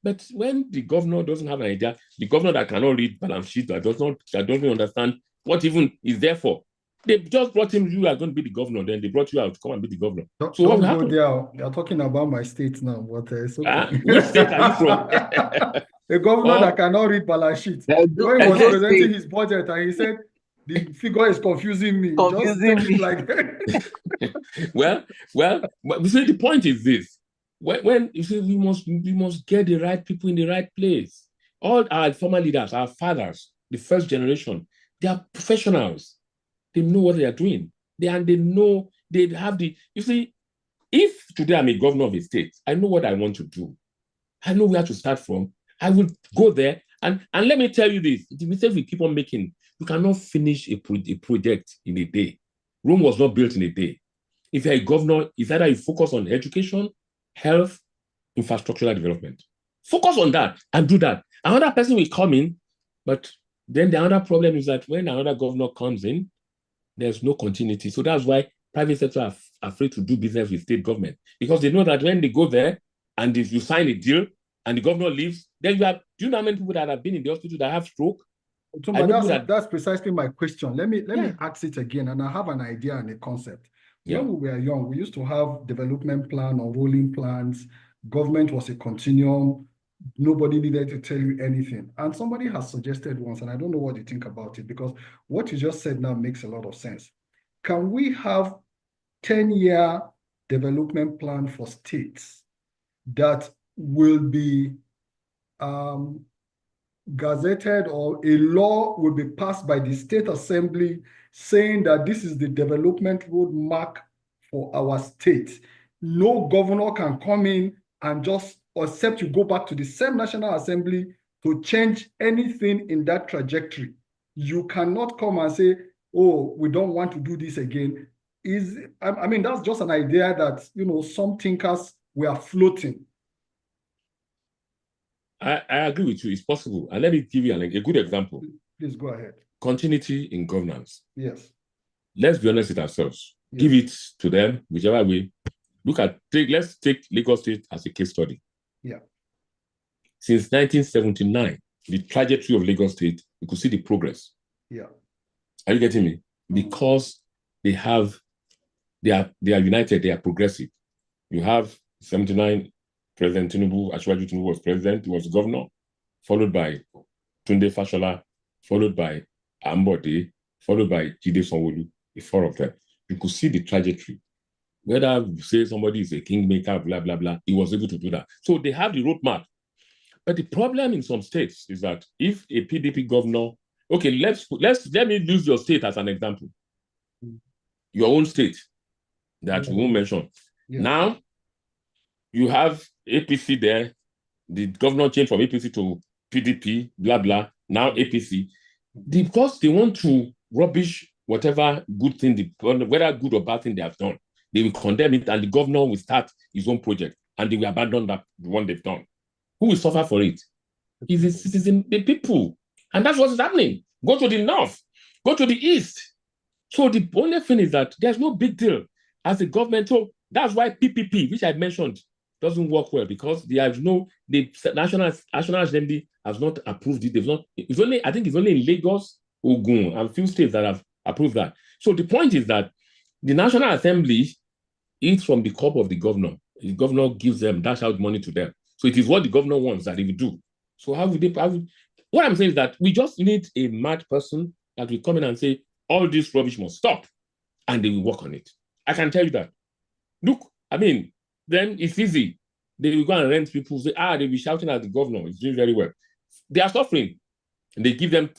But when the governor doesn't have an idea, the governor that cannot read balance sheet, that doesn't understand what even is there for, they just brought him. You are going to be the governor. Then they brought you out to come and be the governor. So what happened? They are talking about my state now. What is okay. Which state are you from? A governor that cannot read balance sheet. When he was presenting his budget, and he said, the figure is confusing me. Just take it like well, you see, the point is this. When you see, we must get the right people in the right place. All our former leaders, our fathers, the first generation, they are professionals. They know what they are doing. They know they have the. You see, if today I'm a governor of a state, I know what I want to do. I know where to start from. I will go there, and let me tell you this: the mistake we keep on making, you cannot finish a project in a day. Rome was not built in a day. If you're a governor, it's either you focus on education, health, infrastructural development. Focus on that and do that. Another person will come in, but then the other problem is that when another governor comes in, there's no continuity. So that's why private sector are afraid to do business with state government, because they know that when they go there and if you sign a deal and the governor leaves, then do you know how many people that have been in the hospital that have stroke? That's precisely my question. Let me ask it again, and I have an idea and a concept. When we were young, we used to have development plan or rolling plans. Government was a continuum. Nobody needed to tell you anything. And somebody has suggested once, and I don't know what you think about it, because what you just said now makes a lot of sense. Can we have 10-year development plan for states that will be gazetted, or a law will be passed by the state assembly saying that this is the development roadmap for our state? No governor can come in and just, except you go back to the same National Assembly to change anything in that trajectory. You cannot come and say, oh, we don't want to do this again. That's just an idea that, some thinkers were floating. I agree with you. It's possible. And let me give you a good example. Please go ahead. Continuity in governance. Yes. Let's be honest with ourselves. Yes. Give it to them, whichever way. Let's take Lagos State as a case study. Yeah. Since 1979, the trajectory of Lagos State, you could see the progress. Yeah. Are you getting me? Because they are united, they are progressive. You have 79, President Tinubu, Ashiru Tinubu was president, he was governor, followed by Tunde Fashola, followed by Ambode, followed by Jide Sanwo-Olu, the four of them. You could see the trajectory. Whether you say somebody is a kingmaker, blah, blah, blah, he was able to do that. So they have the roadmap. But the problem in some states is that if a PDP governor, okay, let me use your state as an example. Your own state that we won't mention. Yeah. Now, you have APC there. The governor changed from APC to PDP, blah, blah. Now APC. Because they want to rubbish whatever good thing, whether good or bad thing they have done. They will condemn it and the governor will start his own project and they will abandon the one they've done. Who will suffer for it? It's the citizen, the people. And that's what's happening. Go to the north, go to the east. So the only thing is that there's no big deal as a government. So that's why PPP, which I mentioned, doesn't work well because the National Assembly has not approved it. I think it's only in Lagos, Ogun, and a few states that have approved that. So the point is that the National Assembly eats from the cup of the governor. The governor gives them, dash out money to them. So it is what the governor wants that he will do. So what I'm saying is that we just need a mad person that will come in and say, all this rubbish must stop. And they will work on it. I can tell you that. Look, then it's easy. They will go and rent people, say, they'll be shouting at the governor. He's doing very well. They are suffering. And they give them,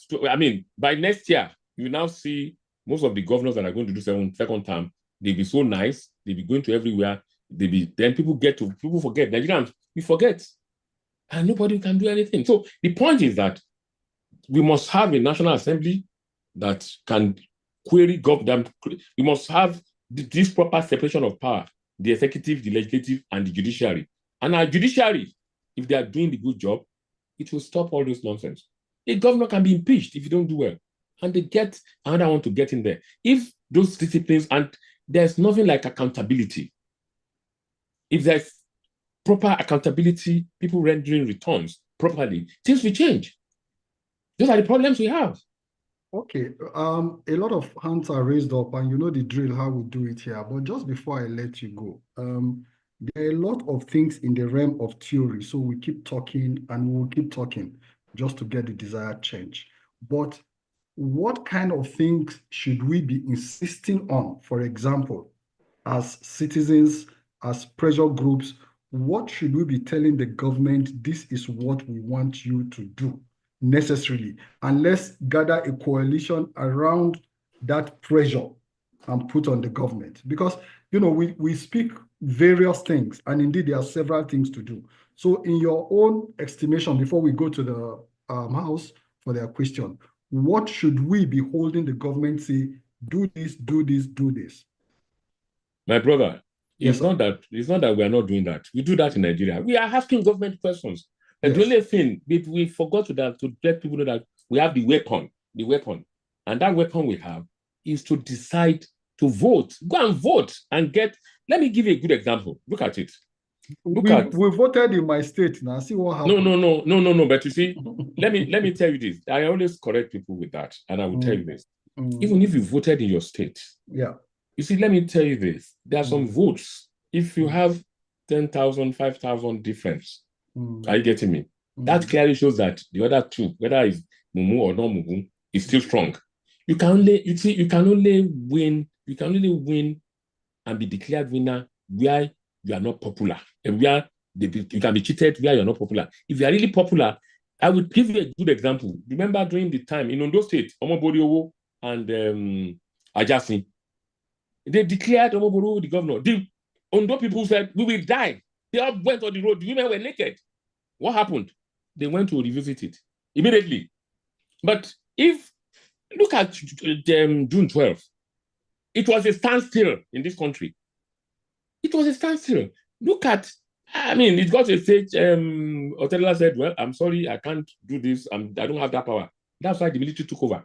by next year, you now see most of the governors that are going to do second term, they'll be so nice. They'll be going to everywhere. Then people forget. Nigerians, we forget. And nobody can do anything. So the point is that we must have a National Assembly that can query government. We must have this proper separation of power, the executive, the legislative, and the judiciary. And our judiciary, if they are doing the good job, it will stop all this nonsense. A governor can be impeached if you don't do well. And they get another one to get in there. If those disciplines, and there's nothing like accountability. If there's proper accountability, people rendering returns properly, things will change. Those are the problems we have. Okay, a lot of hands are raised up and you know the drill, how we do it here. But just before I let you go, there are a lot of things in the realm of theory. So we keep talking and we'll keep talking just to get the desired change. But what kind of things should we be insisting on? For example, as citizens, as pressure groups, what should we be telling the government, this is what we want you to do necessarily? And let's gather a coalition around that pressure and put on the government. Because, we speak various things, and indeed there are several things to do. So in your own estimation, before we go to the House for their question, what should we be holding the government say, do this, do this, do this? My brother, it's not that we are not doing that. We do that in Nigeria. We are asking government questions. And the only thing, we forgot to let people know that we have the weapon. And that weapon we have is to decide to vote. Go and vote and let me give you a good example. Look at it. We voted in my state now. See what happened. No. But you see, let me tell you this. I always correct people with that. And I will tell you this. Even if you voted in your state, you see, let me tell you this. There are some votes. If you have 10,000, 5,000 difference, are you getting me? That clearly shows that the other two, whether it's Mumu or not Mumu, is still strong. You can only win and be declared winner where you are not popular, and where you can be cheated where you're not popular. If you are really popular, I would give you a good example. Remember during the time in Ondo State, Omobodiowo and Ajasin, they declared Omobodiowo the governor. The Ondo people said, we will die. They all went on the road. The women were naked. What happened? They went to revisit it immediately. But look at June 12th, it was a standstill in this country. It was a standstill. Look at I mean, it got to a stage, Otunba said, well, I'm sorry, I can't do this. I don't have that power. That's why the military took over.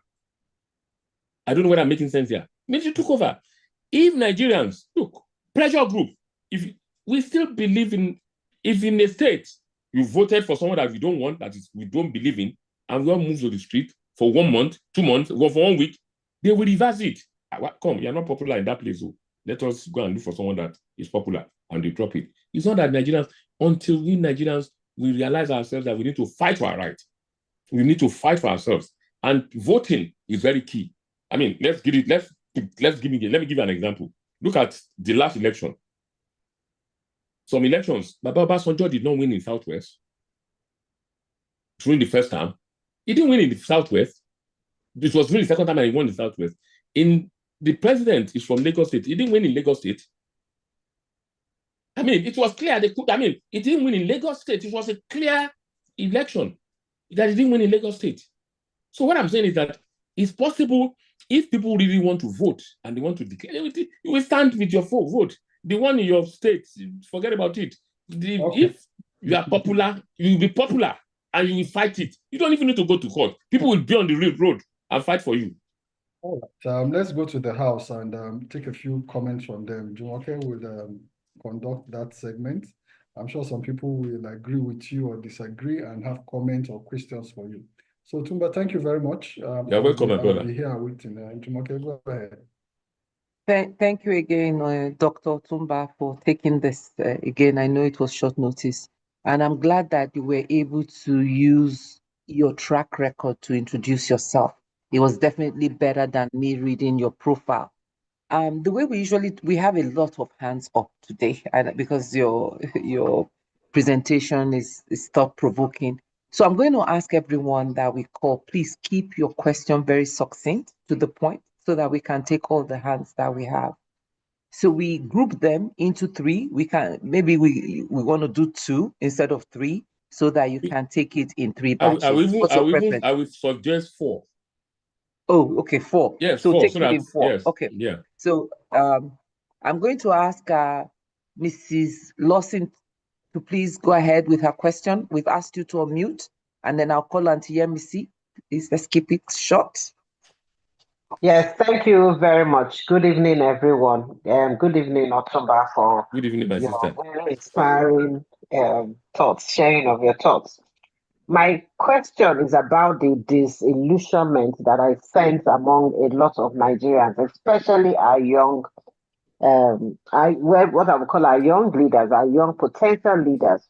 I don't know whether I'm making sense here. Military took over. If Nigerians, look, pressure group, if we still believe in, if in a state you voted for someone that we don't want, that is we don't believe in, and we all move to the street for 1 month, 2 months, or for 1 week, they will reverse it. Come, you're not popular in that place. So let us go and look for someone that is popular and they drop it. It's not that Nigerians, until we Nigerians, we realize ourselves that we need to fight for our right. We need to fight for ourselves. And voting is very key. I mean, let me give you an example. Look at the last election. Some elections, Baba Obasanjo did not win in Southwest during the first time. He didn't win in the Southwest. This was really the second time he won in the Southwest. The president is from Lagos State. He didn't win in Lagos State. I mean, it was clear he didn't win in Lagos State. It was a clear election that he didn't win in Lagos State. So what I'm saying is that it's possible if people really want to vote and they want to declare, you will stand with your vote. The one in your state, forget about it. If you are popular, you will be popular and you will fight it. You don't even need to go to court. People will be on the real road and fight for you. All right. Let's go to the House and take a few comments from them. Jumoke will conduct that segment. I'm sure some people will agree with you or disagree and have comments or questions for you. So, Otunba, thank you very much. You're welcome, my brother. I'll be here waiting. Jumoke, go ahead. Thank you again, Dr. Otunba, for taking this again. I know it was short notice, and I'm glad that you were able to use your track record to introduce yourself. It was definitely better than me reading your profile. The way we have a lot of hands up today, and because your presentation is thought-provoking. So I'm going to ask everyone that we call, please keep your question very succinct to the point so that we can take all the hands that we have. So we group them into three. Maybe we want to do two instead of three so that you can take it in three batches. I will suggest four. Oh, okay, four. Yes, so four. take it in four. Yes, okay. Yeah. So I'm going to ask Mrs. Lawson to please go ahead with her question. We've asked you to unmute, and then I'll call Auntie Yemisi. Please, let's keep it short. Yes, thank you very much. Good evening, everyone. Good evening, Otunba, for good evening, my sister. Very inspiring thoughts, sharing of your thoughts. My question is about the disillusionment that I sense among a lot of Nigerians, especially our young, what I would call our young leaders, our young potential leaders.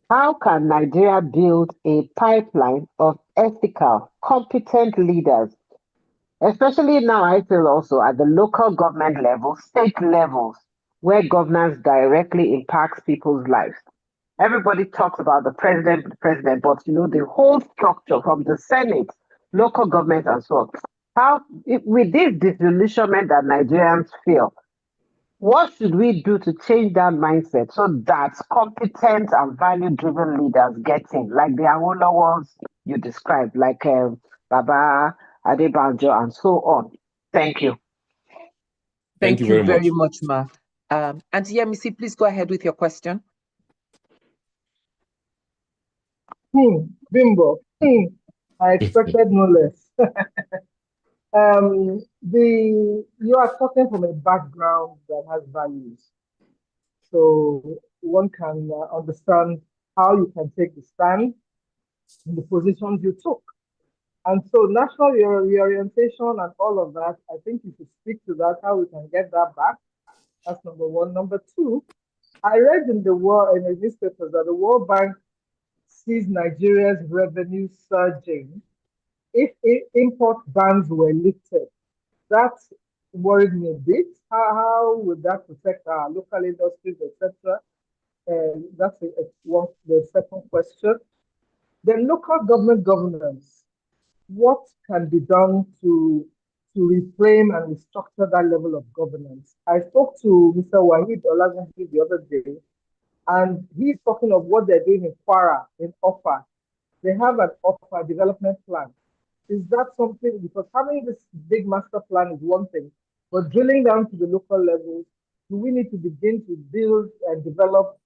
How can Nigeria build a pipeline of ethical, competent leaders? Especially now, I feel also at the local government level, state levels, where governance directly impacts people's lives. Everybody talks about the president, but the whole structure from the Senate, local government, and so on. With this disillusionment that Nigerians feel, what should we do to change that mindset so that competent and value-driven leaders get in, like the Awolowos you described, like Baba Adebanjo, and so on? Thank you. Thank you very much, Ma. Auntie Yemisi, please go ahead with your question. Bimbo. I expected no less. You are talking from a background that has values. So one can understand how you can take the stand in the positions you took. And so national reorientation and all of that, I think you should speak to that, how we can get that back. That's number one. Number two, I read in the newspapers that the World Bank sees Nigeria's revenue surging if import bans were lifted. That worried me a bit. How would that protect our local industries, etc.? That's the second question. Then local government governance. What can be done to reframe and restructure that level of governance? I spoke to Mr. Wahid Olagunji the other day, and he's talking of what they're doing in Kwara, in Offa. They have an Offa development plan. Is that something, because having this big master plan is one thing, but drilling down to the local level, do we need to begin to build and develop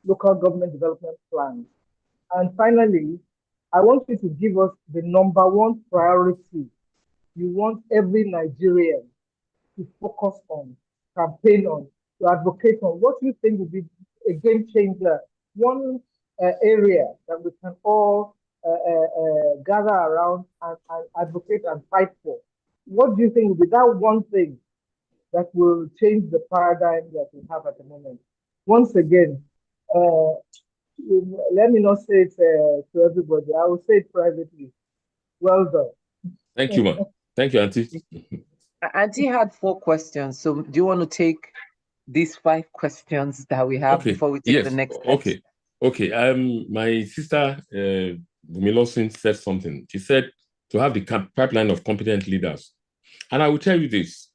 local government development plans? And finally, I want you to give us the number one priority you want every Nigerian to focus on, campaign on, to advocate on. What do you think will be a game changer? One area that we can all gather around and advocate and fight for. What do you think will be that one thing that will change the paradigm that we have at the moment? Once again, let me not say it to everybody. I will say it privately. Well done. Thank you, ma. Thank you, Auntie. Auntie had 4 questions. So do you want to take these 5 questions that we have before we take the next steps? Okay. My sister, Bumilosin, said something. She said to have the pipeline of competent leaders. And I will tell you this.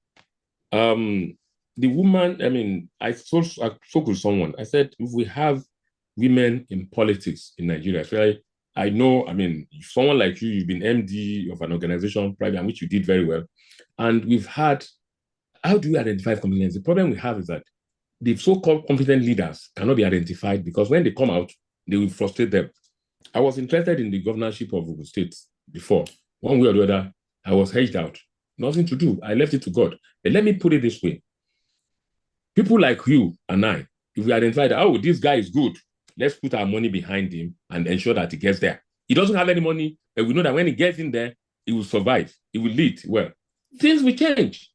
The woman, I spoke with someone. I said, if we have women in politics in Nigeria, so I know, someone like you, you've been MD of an organization, private, which you did very well. And we've had, how do we identify competence? The problem we have is that the so-called competent leaders cannot be identified because when they come out, they will frustrate them. I was interested in the governorship of Ogun State before. One way or the other, I was hedged out. Nothing to do. I left it to God. But let me put it this way. People like you and I, if we identify that, oh, this guy is good, let's put our money behind him and ensure that he gets there. He doesn't have any money, but we know that when he gets in there, he will survive. He will lead well. Things will change.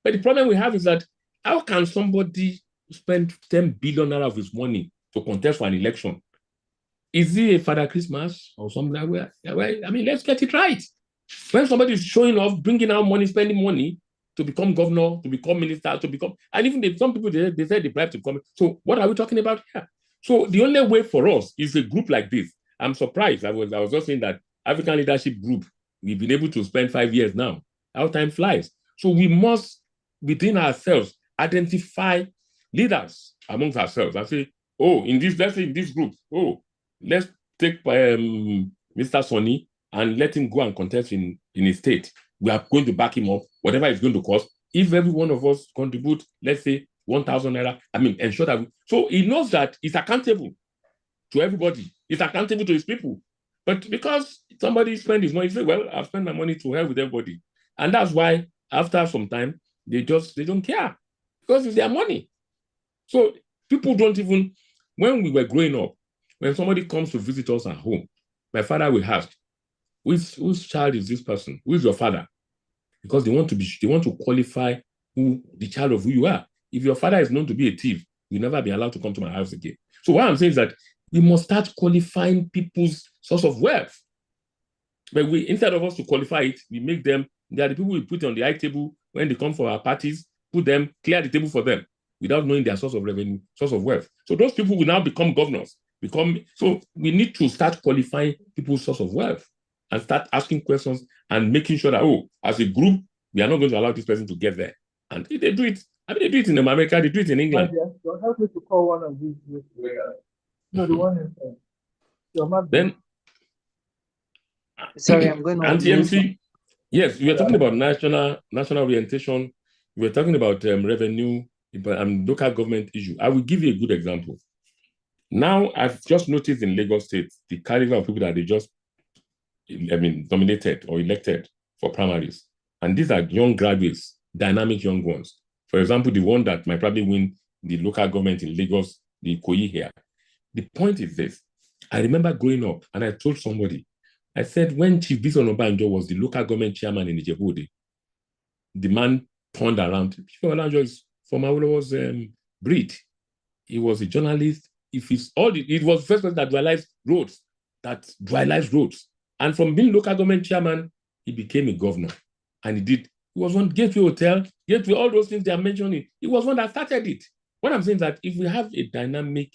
But the problem we have is that how can somebody spend 10 billion naira of his money to contest for an election? Is he a Father Christmas or something like that? Let's get it right. When somebody is showing off, bringing out money, spending money to become governor, to become minister, and even some people, they say they bribe to come. So what are we talking about here? So the only way for us is a group like this. I'm surprised. I was just saying that African Leadership Group, we've been able to spend 5 years now. Our time flies. So we must, within ourselves, identify leaders amongst ourselves and say, let's say in this group, let's take Mr. Sonny and let him go and contest in his state. We are going to back him up, whatever it's going to cost. If every one of us contribute, let's say 1,000 naira, ensure that so he knows that he's accountable to everybody. He's accountable to his people. But because somebody spends his money, he says, well, I've spent my money to help with everybody. And that's why after some time, they don't care because it's their money. So people don't even, when we were growing up, when somebody comes to visit us at home, my father will ask, whose child is this person? Who is your father? Because they want to qualify the child of who you are. If your father is known to be a thief, you'll never be allowed to come to my house again. So what I'm saying is that we must start qualifying people's source of wealth. But instead of us to qualify it, we make them, they are the people we put on the high table when they come for our parties, clear the table for them without knowing their source of revenue, source of wealth. So those people will now become governors. So we need to start qualifying people's source of wealth and start asking questions and making sure that, as a group, we are not going to allow this person to get there. And if they do it, they do it in America, they do it in England. Don't help me to call one of these. No, the one in your then. Sorry, I'm going on. Anti-MC, yes, we are talking about national orientation. We are talking about revenue and local government issue. I will give you a good example. Now, I've just noticed in Lagos State, the caliber of people that they just nominated or elected for primaries. And these are young graduates, dynamic young ones. For example, the one that might probably win the local government in Lagos, the Ikoyi here. The point is this. I remember growing up and I told somebody, I said, when Chief Bison Obanjo was the local government chairman in Ijebu, the man turned around. Chief Obanjo is from Awolowo's breed. He was a journalist. It was the first person that dry-liced roads. And from being local government chairman, he became a governor. And he was on Gateway Hotel, Gateway, all those things they are mentioning. He was one that started it. What I'm saying is that if we have a dynamic,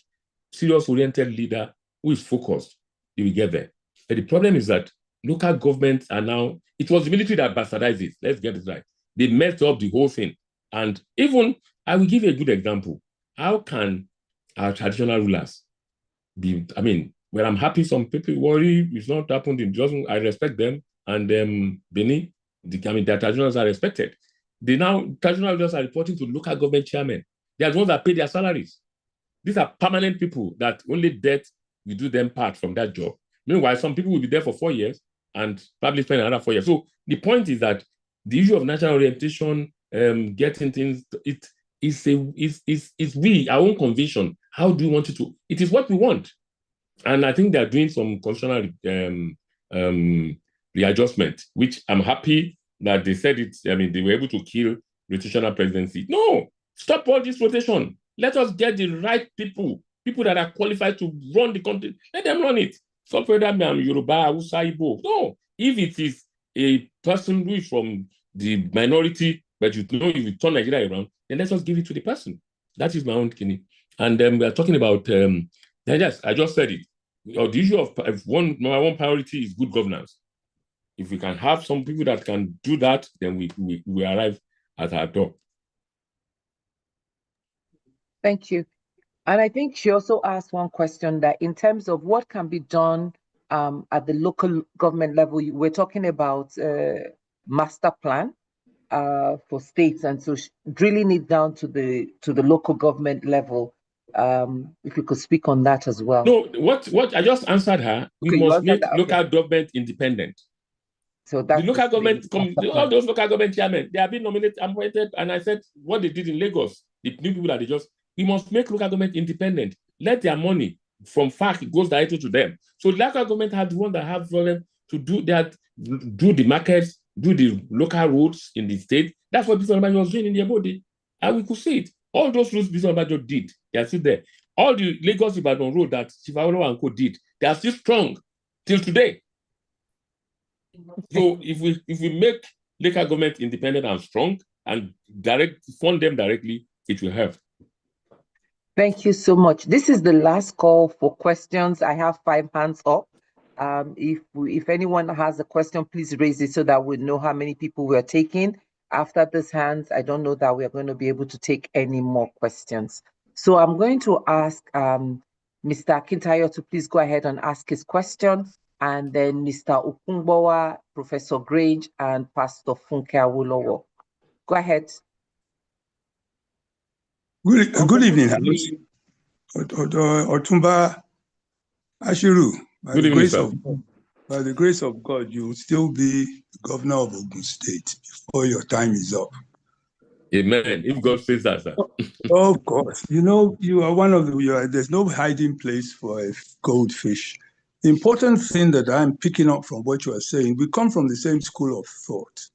serious-oriented leader who is focused, he will get there. But the problem is that local governments are now, it was the military that bastardized it. Let's get it right. They messed up the whole thing. And even, I will give you a good example. How can our traditional rulers be, well, I'm happy some people worry it's not happened in Johnson. I respect them. And Benin, their traditional rulers are respected. Traditional rulers are reporting to local government chairmen. They are the ones that pay their salaries. These are permanent people that only death will do them part from that job. Meanwhile, some people will be there for 4 years and probably spend another 4 years. So the point is that the issue of national orientation, getting things, it is we, our own conviction. How do we want it to? It is what we want. And I think they're doing some constitutional readjustment, which I'm happy that they said it. I mean, they were able to kill rotational presidency. No, stop all this rotation. Let us get the right people that are qualified to run the country. Let them run it. So whether I'm Yoruba, Hausa, Igbo. No, if it is a person who is from the minority, but you know, if you turn Nigeria around, then let's just give it to the person. That is my own kidney. And we are talking about, yes, I just said it. The issue of number one priority is good governance. If we can have some people that can do that, then we arrive at our door. Thank you. And I think she also asked one question that in terms of what can be done at the local government level, we're talking about master plan for states, and so drilling it down to the local government level. If you could speak on that as well. No, what I just answered her. We must make local government independent. So that's the local government, all those local government chairmen, they have been nominated, appointed, and I said what they did in Lagos, the new people that they just, we must make local government independent. Let their money from FAC goes directly to them. So the local government have the one that have to do that, do the markets, do the local roads in the state. That's what Bishop Obasanjo was doing in their body, and we could see it. All those roads Bishop Obasanjo did, they are still there. All the Lagos Ibadan road that Shivawolo and Co did, they are still strong till today. So if we make local government independent and strong and fund them directly, it will help. Thank you so much. This is the last call for questions. I have 5 hands up. If anyone has a question, please raise it so that we know how many people we are taking. After this hands, I don't know that we are going to be able to take any more questions. So I'm going to ask Mr. Akintayo to please go ahead and ask his question, and then Mr. Okunbowa, Professor Grange, and Pastor Funke Awolowo. Go ahead. Good evening, Otunba, Ashiru. By the grace of God, you will still be the governor of Ogun State before your time is up. Amen. If God says that, sir. Of course. You know, you are one of there's no hiding place for a goldfish. The important thing that I'm picking up from what you are saying, we come from the same school of thought.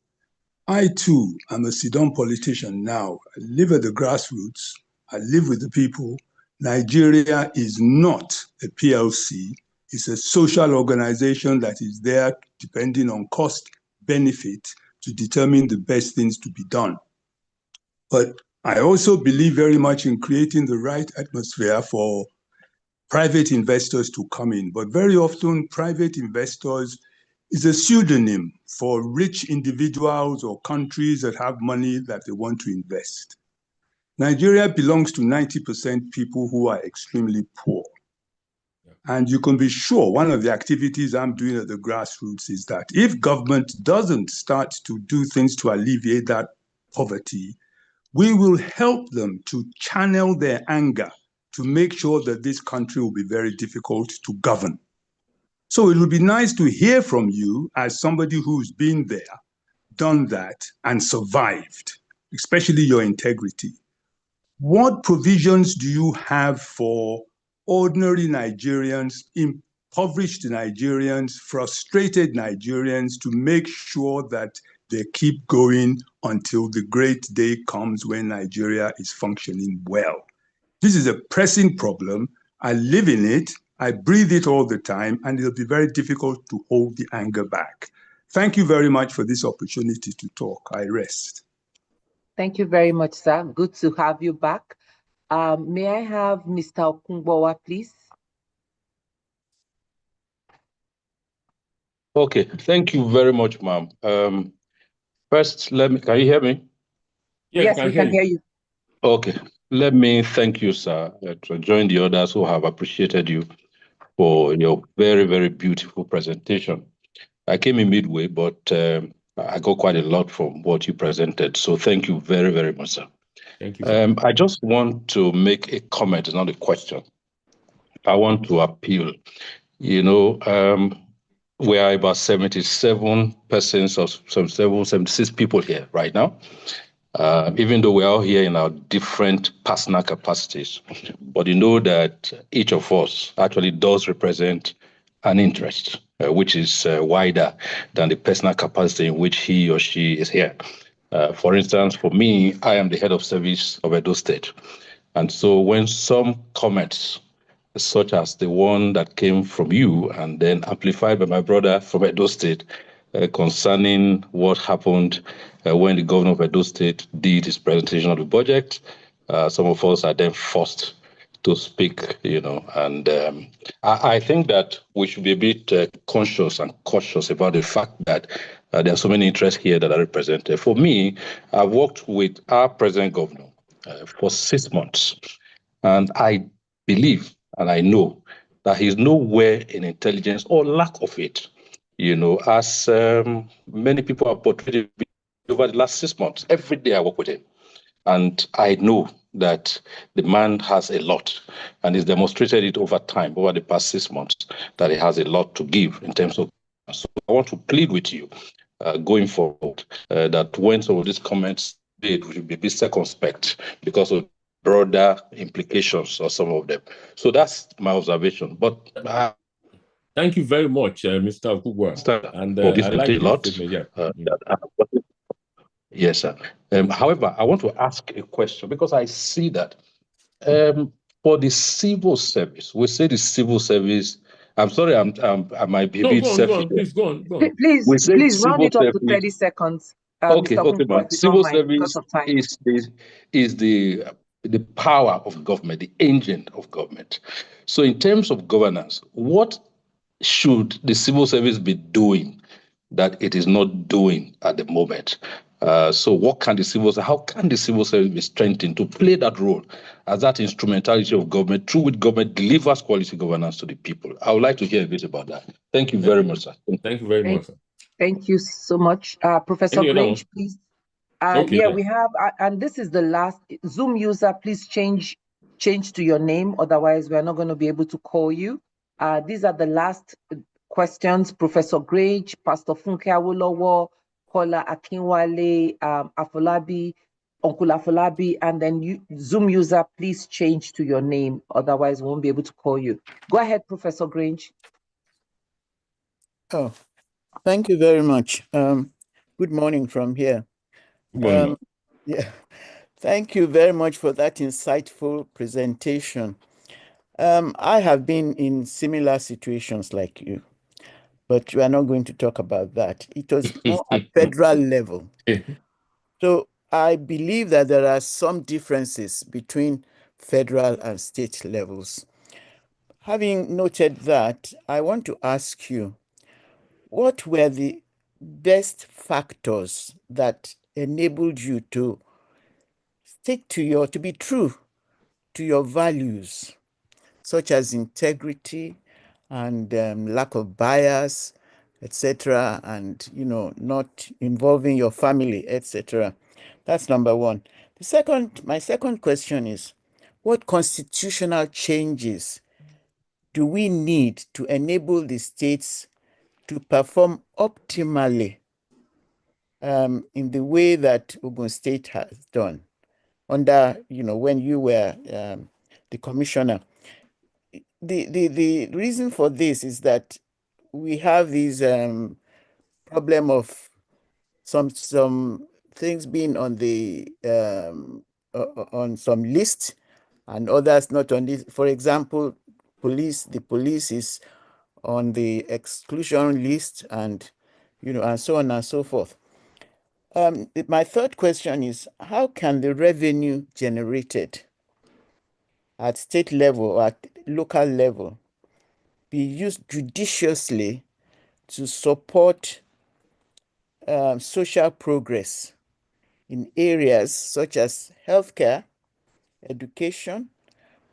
I too am a Sidon politician now. I live at the grassroots. I live with the people. Nigeria is not a PLC. It's a social organization that is there depending on cost benefit to determine the best things to be done. But I also believe very much in creating the right atmosphere for private investors to come in. But very often, private investors is a pseudonym for rich individuals or countries that have money that they want to invest. Nigeria belongs to 90% people who are extremely poor. And you can be sure one of the activities I'm doing at the grassroots is that if government doesn't start to do things to alleviate that poverty, we will help them to channel their anger to make sure that this country will be very difficult to govern. So it would be nice to hear from you as somebody who's been there, done that, and survived, especially your integrity. What provisions do you have for ordinary Nigerians, impoverished Nigerians, frustrated Nigerians to make sure that they keep going until the great day comes when Nigeria is functioning well? This is a pressing problem. I live in it. I breathe it all the time, and it'll be very difficult to hold the anger back. Thank you very much for this opportunity to talk. I rest. Thank you very much, sir. Good to have you back. May I have Mr. Okunbowa, please? Okay, thank you very much, ma'am. First, can you hear me? Yes, we can hear you. Okay, let me thank you, sir, to join the others who have appreciated you for your very, very beautiful presentation. I came in midway, but I got quite a lot from what you presented. So thank you very, very much, sir. Thank you, sir. I just want to make a comment, it's not a question. I want to appeal. You know, we are about 77 persons or 76 people here right now. Even though we're all here in our different personal capacities, but you know that each of us actually does represent an interest, which is wider than the personal capacity in which he or she is here. For instance, for me, I am the head of service of Edo State. And so when some comments, such as the one that came from you and then amplified by my brother from Edo State, concerning what happened when the governor of Edo State did his presentation of the budget. Some of us are then forced to speak, you know, and I think that we should be a bit conscious and cautious about the fact that there are so many interests here that are represented. For me, I've worked with our present governor for 6 months, and I believe and I know that he's nowhere in intelligence or lack of it, you know, as many people have portrayed it over the last 6 months. Every day I work with him. And I know that the man has a lot, and he's demonstrated it over time, over the past 6 months, that he has a lot to give in terms of. So I want to plead with you going forward that when some of these comments made, we should be a bit circumspect because of broader implications of some of them. So that's my observation. But thank you very much, Mr. Odu'a. And I like your statement. Yeah. Yes, sir. However, I want to ask a question because I see that for the civil service, we say the civil service. I'm sorry, I might be a bit selfish. Go on, please go on. Please round it up to 30 seconds. Okay, Mr. okay, Otunba, man. if you Civil don't mind, service because of time. is the power of government, the engine of government. So, in terms of governance, what should the civil service be doing that it is not doing at the moment? So what can how can the civil service be strengthened to play that role as that instrumentality of government through which government delivers quality governance to the people? I would like to hear a bit about that. Thank you very much, sir. Thank you very much, sir. Thank you so much. Professor Grange, please. Okay. Yeah, we have, and this is the last Zoom user, please change to your name, otherwise we're not going to be able to call you. These are the last questions. Professor Grange, Pastor Funke Awolowo, Kola Akinwale, Afolabi, Uncle Afolabi, and then you, Zoom user, please change to your name, otherwise we won't be able to call you. Go ahead, Professor Grange. Oh, thank you very much. Good morning from here. Good morning. Yeah, thank you very much for that insightful presentation. I have been in similar situations like you, but we are not going to talk about that. It was more at federal level. So I believe that there are some differences between federal and state levels. Having noted that, I want to ask you, what were the best factors that enabled you to stick to be true to your values, such as integrity and lack of bias, etc., and not involving your family, etc. That's number one. My second question is, what constitutional changes do we need to enable the states to perform optimally in the way that Ogun State has done under, when you were the commissioner? The reason for this is that we have this problem of some things being on the on some list and others not on this. For example, the police is on the exclusion list, and and so on and so forth. My third question is, how can the revenue generated at state level or at local level be used judiciously to support social progress in areas such as healthcare, education,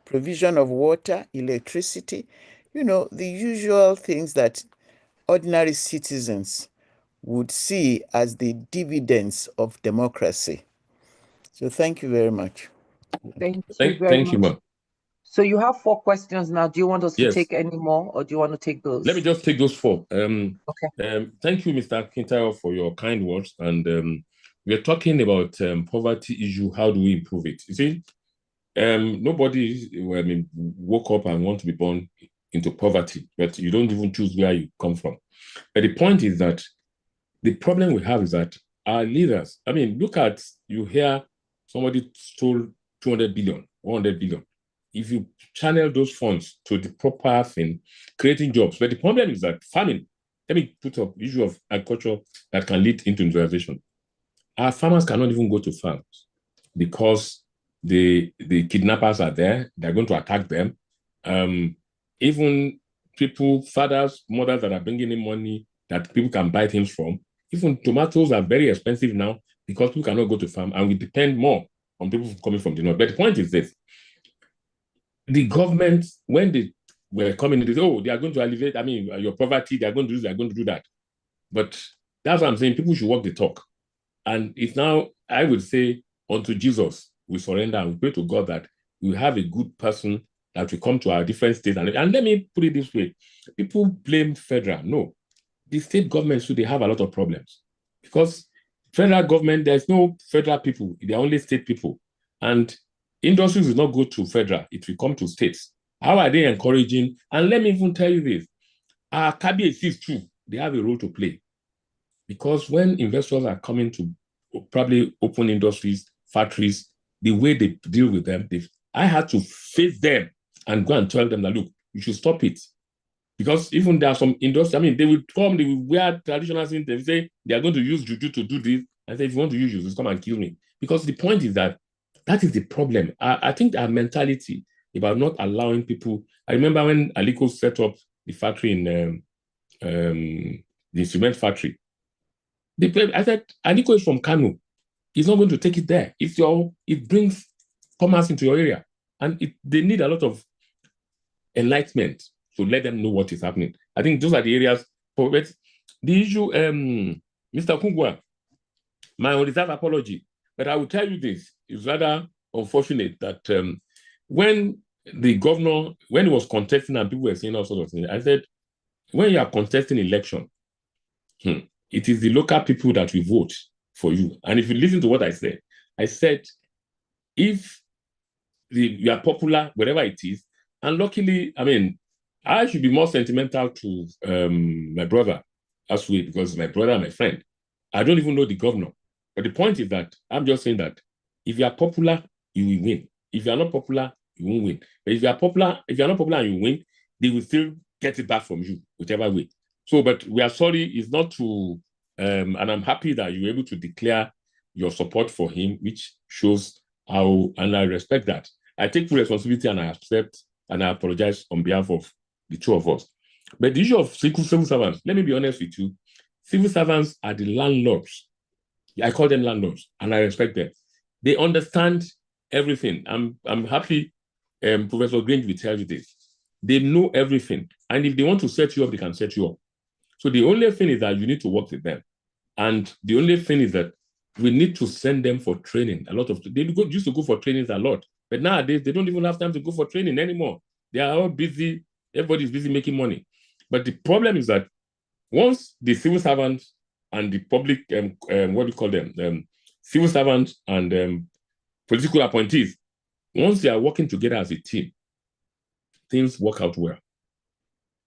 provision of water, electricity, the usual things that ordinary citizens would see as the dividends of democracy? So thank you very much. Thank you very Thank you, much. ma'am. So you have 4 questions now. Do you want us to Yes. take any more, or do you want to take those? Let me just take those 4. Okay. Thank you, Mr. Kintayo, for your kind words. And we're talking about poverty issue. How do we improve it? You see, nobody, woke up and want to be born into poverty, but you don't even choose where you come from. But the point is that the problem we have is that our leaders, look at, you hear somebody stole 200 billion, 100 billion. If you channel those funds to the proper thing, creating jobs. But the problem is that farming, let me put up the issue of agriculture that can lead into industrialization. Our farmers cannot even go to farms because the kidnappers are there. They're going to attack them. Even people, fathers, mothers that are bringing in money that people can buy things from. Even tomatoes are very expensive now because people cannot go to farm, and we depend more on people coming from the north. But the point is this: the government, when they were coming, they say, oh, they are going to alleviate, your poverty, they are going to do this, they are going to do that. But that's what I'm saying. People should walk the talk. And it's now, I would say, unto Jesus, we surrender and we pray to God that we have a good person that will come to our different states. And let me put it this way. People blame federal. No. The state governments, they have a lot of problems. Because federal government, there's no federal people. They're only state people. And industries will not go to federal. It will come to states. How are they encouraging? And let me even tell you this. Our KBACs too, they have a role to play. Because when investors are coming to probably open industries, factories, the way they deal with them, I had to face them and go and tell them that, look, you should stop it. Because even there are some industries, they will come, they will wear traditional things, they will say they are going to use juju to do this. I say, if you want to use juju, come and kill me. Because the point is that is the problem. I think our mentality about not allowing people. I remember when Aliko set up the factory in the cement factory. I said, Aliko is from Kano. He's not going to take it there. It brings commerce into your area. And they need a lot of enlightenment to let them know what is happening. I think those are the areas. But the issue, Mr. Kungwa, my unreserved apology. But I will tell you this, it's rather unfortunate that when the governor, when he was contesting and people were saying all sorts of things, I said, when you are contesting election, it is the local people that will vote for you. And if you listen to what I said, if you are popular, wherever it is, and luckily, I should be more sentimental to my brother, Ashiru, because my brother and my friend. I don't even know the governor. But the point is that I'm just saying that if you are popular, you will win. If you are not popular, you won't win. But if you are not popular and you win, they will still get it back from you, whichever way. So, but we are sorry, it's not to, and I'm happy that you were able to declare your support for him, which shows how, and I respect that. I take full responsibility and I accept and I apologize on behalf of the two of us. But the issue of civil servants, let me be honest with you, civil servants are the landlords. I call them landlords and I respect them. They understand everything. I'm happy Professor Grange will tell you this. They know everything. And if they want to set you up, they can set you up. So the only thing is that you need to work with them. And the only thing is that we need to send them for training. They used to go for trainings a lot. But nowadays, they don't even have time to go for training anymore. They are all busy. Everybody's busy making money. But the problem is that once the civil servants and the public, what do you call them? Civil servants and political appointees, once they are working together as a team, things work out well.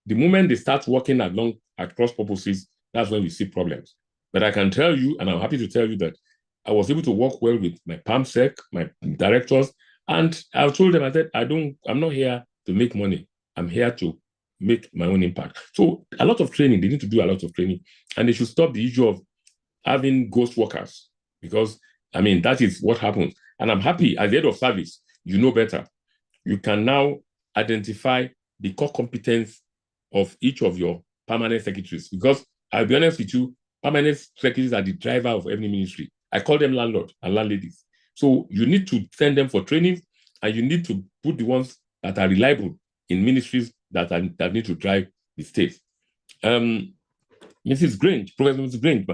The moment they start working at cross purposes, that's when we see problems. But I can tell you, and I'm happy to tell you that I was able to work well with my PAMSEC, my directors, and I told them, I said, I'm not here to make money. I'm here to make my own impact. So a lot of training, they need to do a lot of training, and they should stop the issue of having ghost workers, because, that is what happens. And I'm happy, as the head of service, you know better. You can now identify the core competence of each of your permanent secretaries, because I'll be honest with you, permanent secretaries are the driver of every ministry. I call them landlords and landladies. So you need to send them for training, and you need to put the ones that are reliable in ministries that need to drive the state. Mrs. Grange, Professor Mrs. Grange,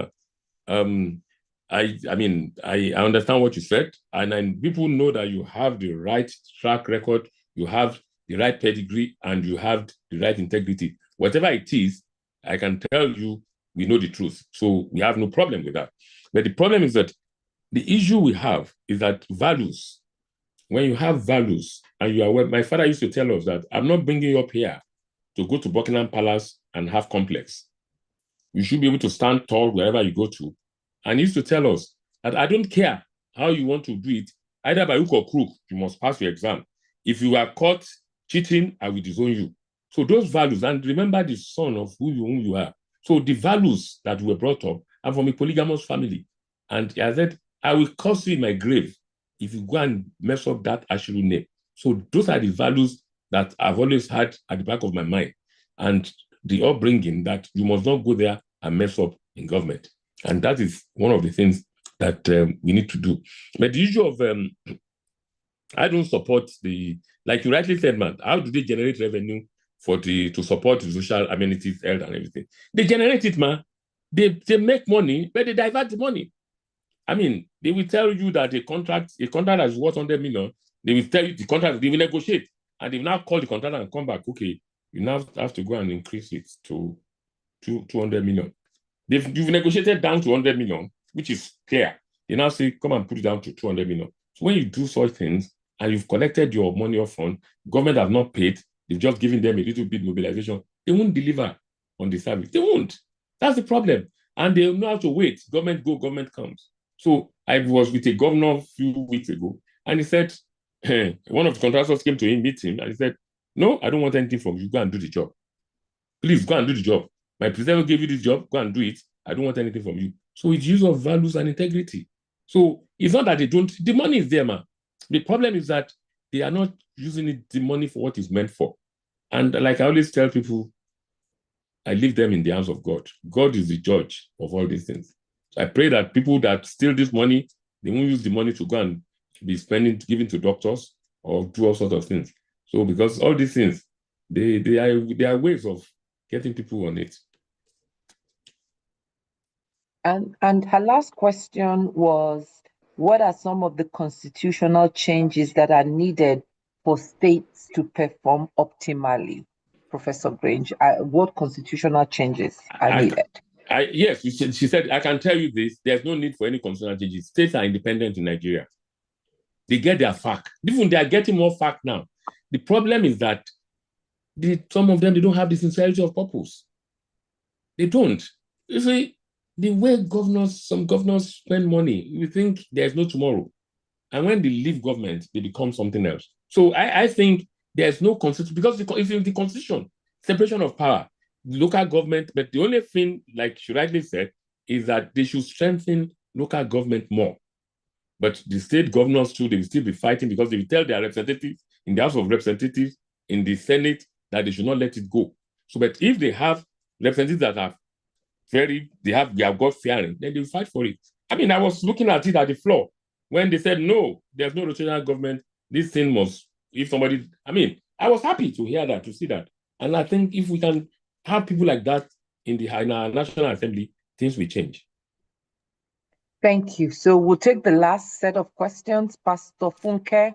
I mean, I understand what you said, and people know that you have the right track record, you have the right pedigree, and you have the right integrity. Whatever it is, I can tell you, we know the truth. So we have no problem with that. But the problem is that the issue we have is that values, when you have values, and you are, my father used to tell us that I'm not bringing you up here to go to Buckingham Palace and have complex. You should be able to stand tall wherever you go to. And he used to tell us that I don't care how you want to do it, either by hook or crook, you must pass your exam. If you are caught cheating, I will disown you. So those values, and remember the son of whom you are. So the values that were brought up are from a polygamous family. And I said, I will curse you in my grave if you go and mess up that Ashiru name. So those are the values that I've always had at the back of my mind. And the upbringing that you must not go there and mess up in government. And that is one of the things that we need to do. But the issue of, I don't support like you rightly said, man, how do they generate revenue to support the social amenities, health and everything? They generate it, man. They make money, but they divert the money. I mean, they will tell you that a contract that's worth 100 million, they will tell you the contract, they will negotiate. And they will now call the contractor and come back, okay, you now have to go and increase it to 200 million. You've negotiated down to 100 million, which is clear. They now say, come and put it down to 200 million. So when you do such things and you've collected your money up front, government have not paid, they've just given them a little bit mobilization, they won't deliver on the service. They won't. That's the problem. And they know how to wait. Government go, government comes. So I was with a governor a few weeks ago, and he said, one of the contractors came to him, meet him, and he said, no, I don't want anything from you. Go and do the job. Please go and do the job. My president gave you this job. Go and do it. I don't want anything from you. So it's use of values and integrity. So it's not that they don't. The money is there, man. The problem is that they are not using the money for what it's meant for. And like I always tell people, I leave them in the hands of God. God is the judge of all these things. So I pray that people that steal this money, they won't use the money to go and be giving to doctors or do all sorts of things. So because all these things, they are ways of getting people on it. And her last question was, what are some of the constitutional changes that are needed for states to perform optimally? Professor Grange, what constitutional changes are needed? Yes, she said, I can tell you this, there's no need for any constitutional changes. States are independent in Nigeria. They get their FAC. Even they are getting more FAC now. The problem is that some of them, they don't have the sincerity of purpose. They don't. You see, the way some governors spend money, you think there's no tomorrow. And when they leave government, they become something else. So I think there's no constitution, because if in the constitution, separation of power, local government, but the only thing, like she rightly said, is that they should strengthen local government more. But the state governors too, they will still be fighting, because they will tell their representatives in the House of Representatives, in the Senate, that they should not let it go. So, but if they have representatives that have they have God fearing, then they will fight for it. I mean, I was looking at it at the floor when they said, no, there's no rotational government. This thing must, if somebody, I mean, I was happy to hear that, to see that. And I think if we can have people like that in our National Assembly, things will change. Thank you. So we'll take the last set of questions. Pastor Funke,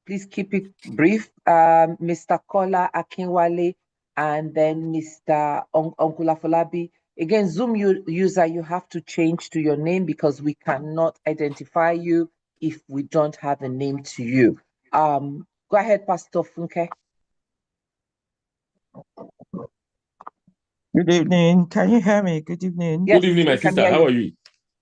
please keep it brief. Mr. Kola Akinwale, and then Mr. Uncle Afolabi. Again, Zoom user, you have to change to your name because we cannot identify you if we don't have a name to you. Go ahead, Pastor Funke. Good evening. Can you hear me? Good evening. Yes, good evening, my sister. How are you?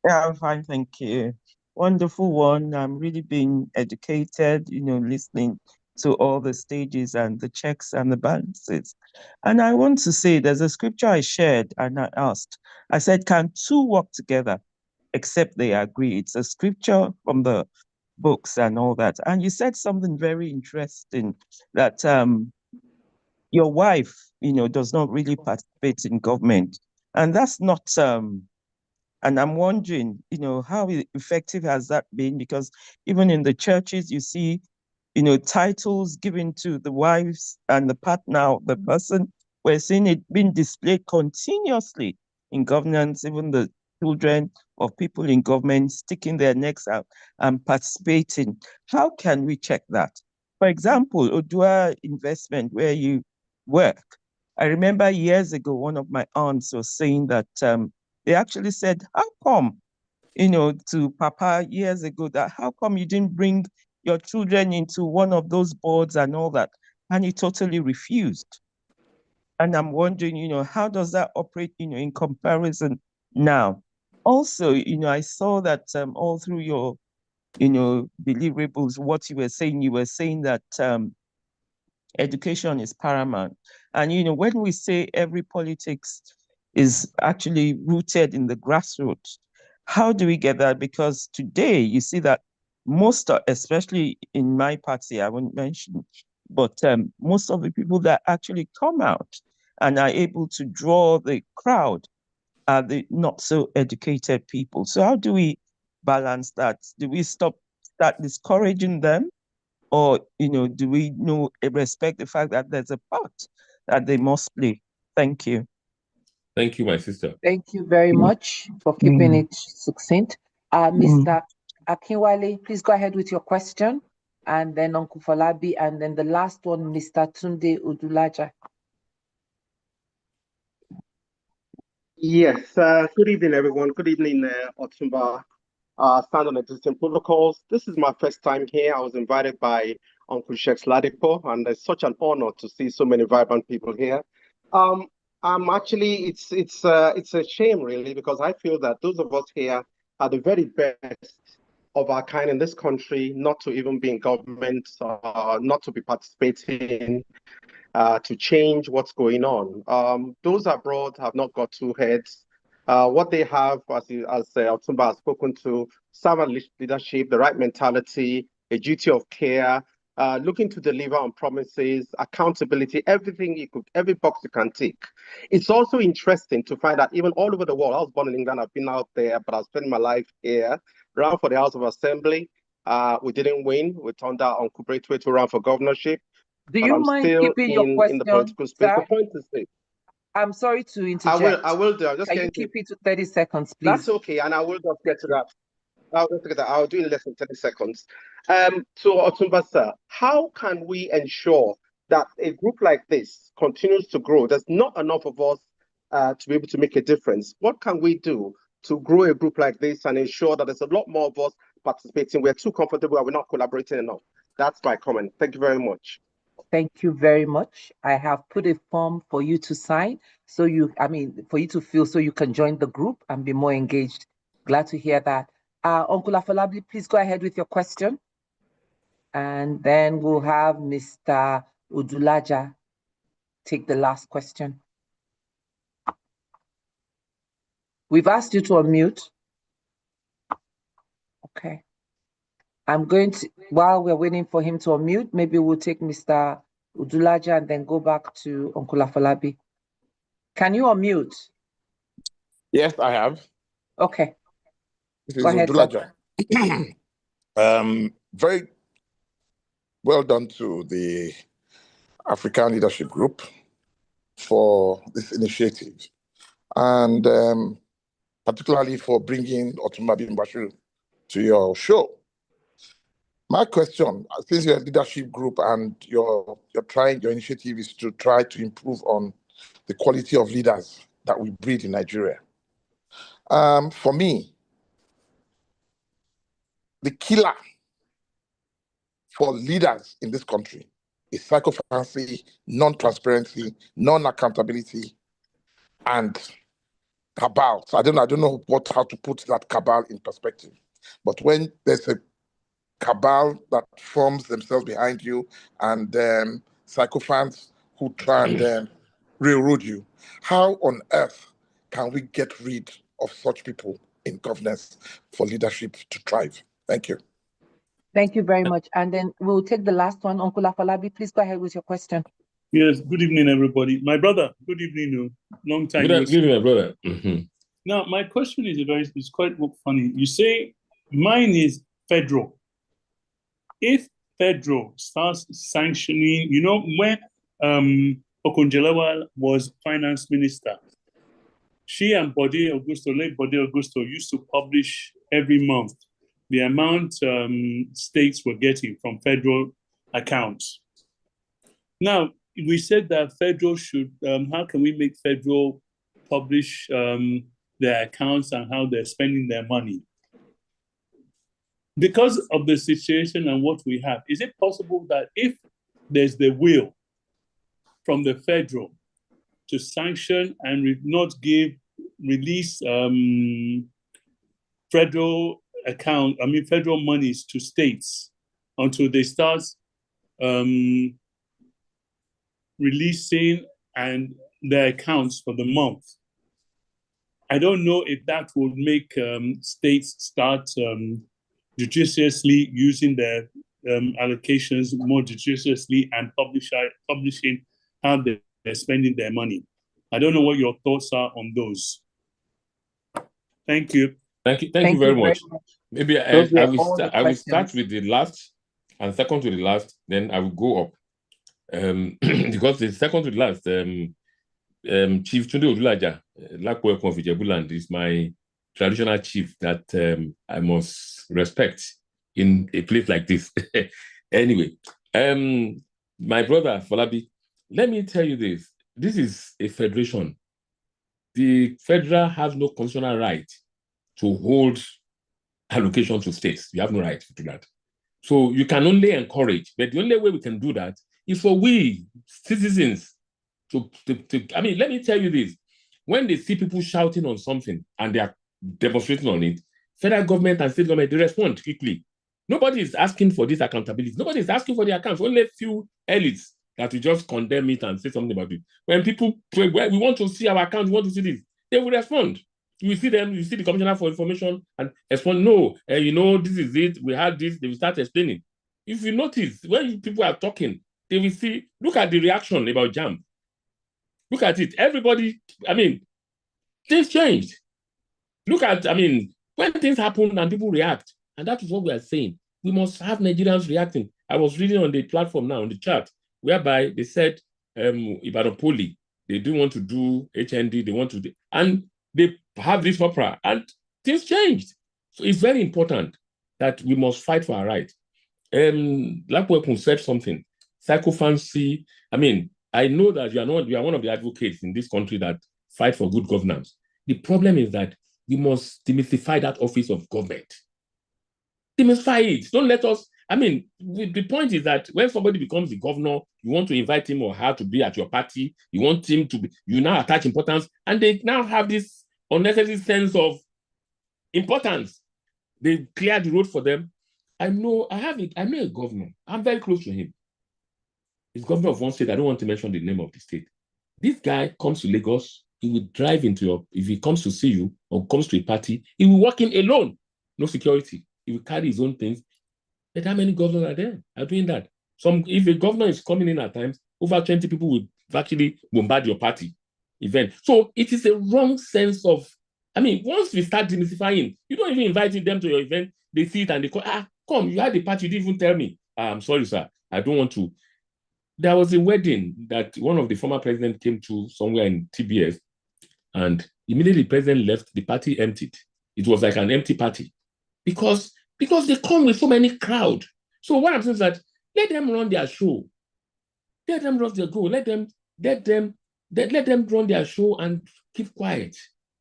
Yeah, I'm fine, thank you. Wonderful one. I'm really being educated, listening to all the stages and the checks and the balances. And I want to say there's a scripture I shared and I asked. I said, can two work together except they agree? It's a scripture from the books and all that. And you said something very interesting, that your wife, does not really participate in government. And that's not, and I'm wondering, how effective has that been? Because even in the churches, you see, titles given to the wives and the partner of the person. We're seeing it being displayed continuously in governance, even the children of people in government sticking their necks out and participating. How can we check that? For example, Odu'a investment where you work. I remember years ago, one of my aunts was saying that they actually said, how come, to Papa years ago, that how come you didn't bring your children into one of those boards and all that? And he totally refused. And I'm wondering, how does that operate, in comparison now? Also, I saw that all through your, deliverables, what you were saying that education is paramount. And, when we say every politics is actually rooted in the grassroots, how do we get that? Because today you see that most, especially in my party, I won't mention, but most of the people that actually come out and are able to draw the crowd are the not so educated people. So how do we balance that? Do we start discouraging them? Or, do we respect the fact that there's a part that they must play? Thank you. Thank you, my sister. Thank you very much for keeping it succinct. Mr. Akinwale, please go ahead with your question. And then Uncle Falabi, and then the last one, Mr. Tunde Odulaja. Yes, good evening, everyone. Good evening, Otunba. Stand on existing protocols. This is my first time here. I was invited by Uncle Sheikh Ladipo, and it's such an honor to see so many vibrant people here. I'm actually, it's a shame really, because I feel that those of us here are the very best of our kind in this country, not to even be in government, not to be participating, to change what's going on. Those abroad have not got two heads. What they have, as Otunba has spoken to, servant leadership, the right mentality, a duty of care, looking to deliver on promises, accountability, every box you can tick. It's also interesting to find that even all over the world, I was born in England, I've been out there, but I've spent my life here, ran for the House of Assembly. We didn't win. We turned out on Kubretwe to run for governorship. Do you mind keeping your question, in the political space? sir? The point is this. I'm sorry to interject. I will do. Can you keep it to 30 seconds, please? That's okay, and I will just get to that. I'll do it in less than 30 seconds. So, Otunba, sir, how can we ensure that a group like this continues to grow? There's not enough of us to be able to make a difference. What can we do to grow a group like this and ensure that there's a lot more of us participating? We're too comfortable and we're not collaborating enough. That's my comment. Thank you very much. Thank you very much. I have put a form for you to sign, for you to fill, so you can join the group and be more engaged. Glad to hear that. Uncle Afolabi, please go ahead with your question. And then we'll have Mr. Odulaja take the last question. We've asked you to unmute. Okay. I'm going to, while we're waiting for him to unmute, maybe we'll take Mr. Odulaja and then go back to Uncle Afolabi. Can you unmute? Yes, I have. Okay. This is Odulaja. Very well done to the African Leadership Group for this initiative, and particularly for bringing Otunba Bimbo to your show. My question, since you're a leadership group and your initiative is to try to improve on the quality of leaders that we breed in Nigeria. For me, the killer for leaders in this country is psychophancy, non-transparency, non-accountability, and cabal. So I don't know how to put that cabal in perspective. But when there's a cabal that forms themselves behind you and psychophants who try and railroad you, how on earth can we get rid of such people in governance for leadership to thrive? Thank you. Thank you very much. And then we'll take the last one. Uncle Afolabi, please go ahead with your question. Yes, good evening, everybody. My brother, good evening. Long time. Good evening, my brother. Mm-hmm. Now, my question is quite funny. You say mine is federal. If federal starts sanctioning, when Okonjo-Iweala was finance minister, she and Bode Augusto, late Bode Augusto, used to publish every month the amount states were getting from federal accounts. Now, we said that federal should, how can we make federal publish their accounts and how they're spending their money? Because of the situation and what we have, is it possible that if there's the will from the federal to sanction and not release federal monies to states until they start releasing and their accounts for the month? I don't know if that would make states start judiciously using their allocations more judiciously and publishing how they're spending their money. I don't know what your thoughts are on those. Thank you. Thank you very much. Maybe I will start with the last and second to the last, then I will go up. Because the second to the last, Chief Tunde Odulaja, Lakwe of Ijebuland, is my traditional chief that I must respect in a place like this. Anyway, my brother Falabi, let me tell you this. This is a federation. The federal has no constitutional right to hold allocation to states. You have no right to do that. So you can only encourage, but the only way we can do that is for we citizens to I mean, let me tell you this. When they see people shouting on something and they are demonstrating on it, federal government and state government, they respond quickly. Nobody is asking for this accountability. Nobody is asking for the accounts. Only a few elites that will just condemn it and say something about it. When people pray, well, we want to see our account, we want to see this, they will respond. You will see them, you see the Commissioner for Information and respond, no, you know, this is it, we had this, they will start explaining. If you notice, when people are talking, they will see, look at the reaction about JAMB. Look at it. Everybody, I mean, things changed. Look at, I mean, when things happen and people react, and that is what we are saying. We must have Nigerians reacting. I was reading on the platform now, on the chat, whereby they said, Ibadan Poly, they do want to do HND, they want to do, and they have this opera, and things changed. So it's very important that we must fight for our right. Lakwe said something, psychophancy. I mean, I know that you are one of the advocates in this country that fight for good governance. The problem is that we must demystify that office of government. Demystify it. Don't let us, I mean, the point is that when somebody becomes the governor, you want to invite him or her to be at your party, you want him to be, you now attach importance, and they now have this unnecessary sense of importance. They clear the road for them. I know a governor. I'm very close to him. He's governor of one state. I don't want to mention the name of the state. This guy comes to Lagos. He will drive into your, if he comes to see you or comes to a party, he will walk in alone. No security. He will carry his own things. But how many governors are there are doing that? If a governor is coming in at times, over 20 people will actually bombard your party event. So it is a wrong sense of, I mean, once we start demystifying, you don't even invite them to your event, they see it and they call, come, you had a party, you didn't even tell me. I'm sorry, sir, I don't want to. There was a wedding that one of the former presidents came to somewhere in TBS, and immediately the president left, the party emptied. It was like an empty party because they come with so many crowd. So what I'm saying is that let them run their show. Let them run their go. Let them run their show and keep quiet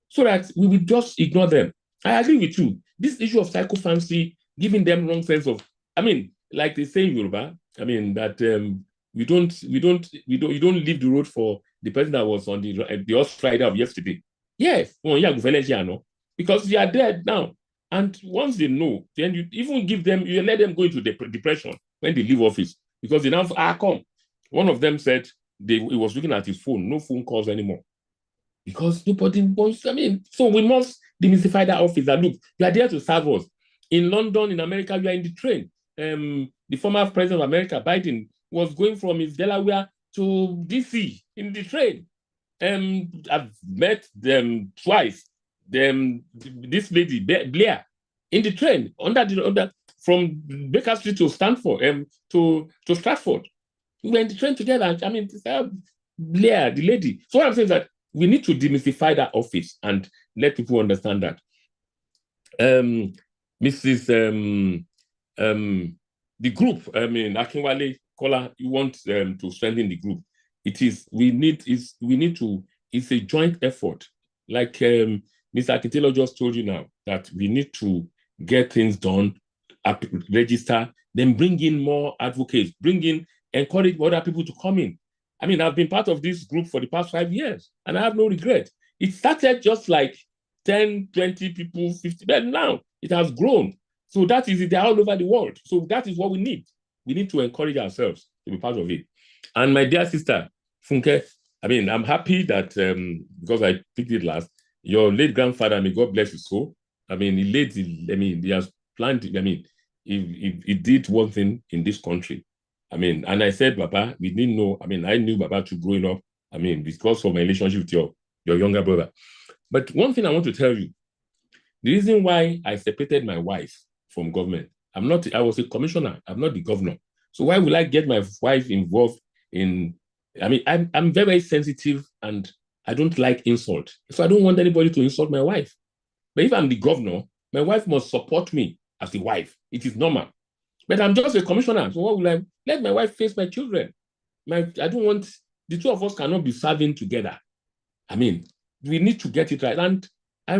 so that we will just ignore them. I agree with you. This issue of psychophancy, giving them wrong sense of, I mean, like they say in Yoruba, I mean, that you don't leave the road for the person that was on the horse rider of yesterday. Yes, because they are dead now. And once they know, then you even give them, you let them go into depression when they leave office. Because they now, come. One of them said he was looking at his phone, no phone calls anymore. Because nobody wants, I mean, so we must demystify that office that, look, you are there to serve us. In London, in America, you are in the train. The former president of America, Biden, was going from his Delaware to DC in the train. I've met them twice. This lady, Blair, in the train, from Baker Street to Stanford, to Stratford. We were in the train together. I mean, Blair, the lady. So what I'm saying is that we need to demystify that office and let people understand that. The group, Akinwale Kola, you want to strengthen the group. It's a joint effort. Like Mr. Akintelo just told you now, that we need to get things done, register, then bring in more advocates, encourage other people to come in. I mean, I've been part of this group for the past 5 years, and I have no regret. It started just like 10, 20 people, 50, but now it has grown. So that is it, they're all over the world. So that is what we need. We need to encourage ourselves to be part of it. And my dear sister, Funke, I mean, I'm happy that, because I picked it last, your late grandfather, may God bless his soul. I mean, he has planned, he did one thing in this country. I mean, and I said, Papa, we didn't know, I knew Papa too growing up, because of my relationship with your younger brother. But one thing I want to tell you, the reason why I separated my wife from government, I was a commissioner, I'm not the governor. So why will I get my wife involved in, I'm very, very sensitive and I don't like insult. So I don't want anybody to insult my wife. But if I'm the governor, my wife must support me as the wife. It is normal. But I'm just a commissioner. So what will I let my wife face my children? I don't want, the two of us cannot be serving together. We need to get it right. And I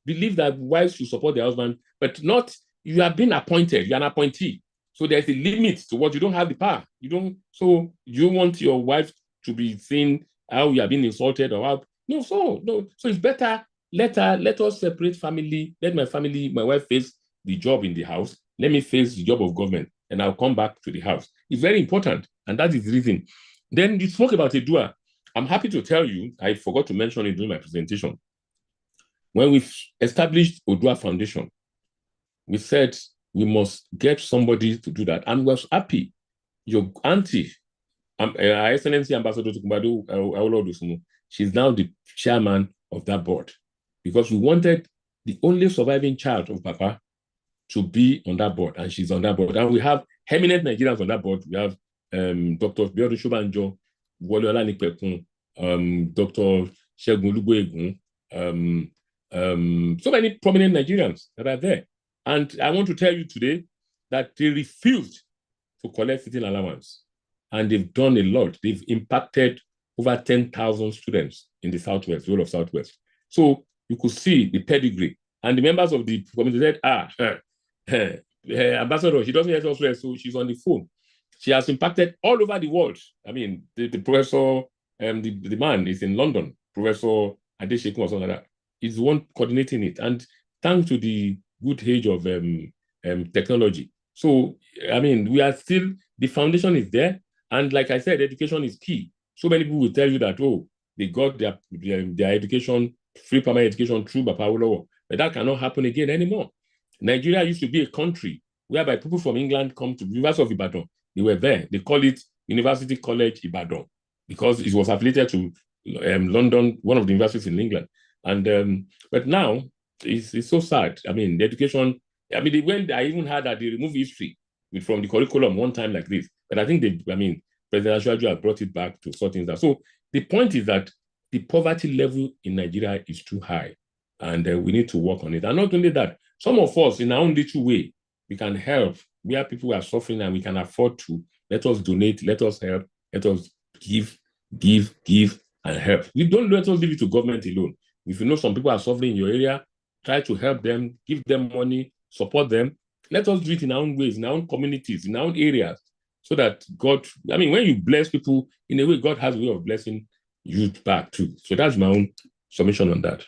believe that wives should support their husband, but not, you have been appointed, you're an appointee. So there's a limit to what you don't have the power. So you want your wife to be seeing how you are being insulted or how, no. So it's better, let us separate family, let my wife face the job in the house, let me face the job of government, and I'll come back to the house. It's very important, and that is the reason. Then you spoke about Odu'a. I'm happy to tell you, I forgot to mention it during my presentation. When we established Odu'a Foundation, we said we must get somebody to do that. And we was happy. Your auntie, Her Excellency Ambassador Tukumbadu, she's now the chairman of that board, because we wanted the only surviving child of Papa to be on that board, and she's on that board. And we have eminent Nigerians on that board. We have Dr. Biodun Shobanjo, Woliola Nikpekun, Dr. Shegun Lugboegun, so many prominent Nigerians that are there. And I want to tell you today that they refused to collect sitting allowance. And they've done a lot. They've impacted over 10,000 students in the Southwest, the whole of Southwest. So you could see the pedigree. And the members of the committee said, Ambassador, she doesn't yet also, so she's on the phone. She has impacted all over the world. The professor, the man is in London, Professor Adeshekun or something like that. He's the one coordinating it. And thanks to the good age of technology. So, we are still, the foundation is there. And like I said, education is key. So many people will tell you that, they got their education, free primary education through Bapa Awolowo. But that cannot happen again anymore. Nigeria used to be a country whereby people from England come to the University of Ibadan. They were there. They call it University College Ibadan because it was affiliated to London, one of the universities in England. And but now it's so sad. The education. I even heard that they removed history from the curriculum one time like this. But I think President Ashiru has brought it back to sort things out. So the point is that the poverty level in Nigeria is too high, and we need to work on it. And not only that, some of us in our own little way, we can help where people are suffering and we can afford to. Let us donate, let us help, let us give, and help. We don't let us leave it to government alone. If you know some people are suffering in your area, try to help them, give them money, support them. Let us do it in our own ways, in our own communities, in our own areas, so that God, when you bless people, in a way, God has a way of blessing you back too. So that's my own submission on that.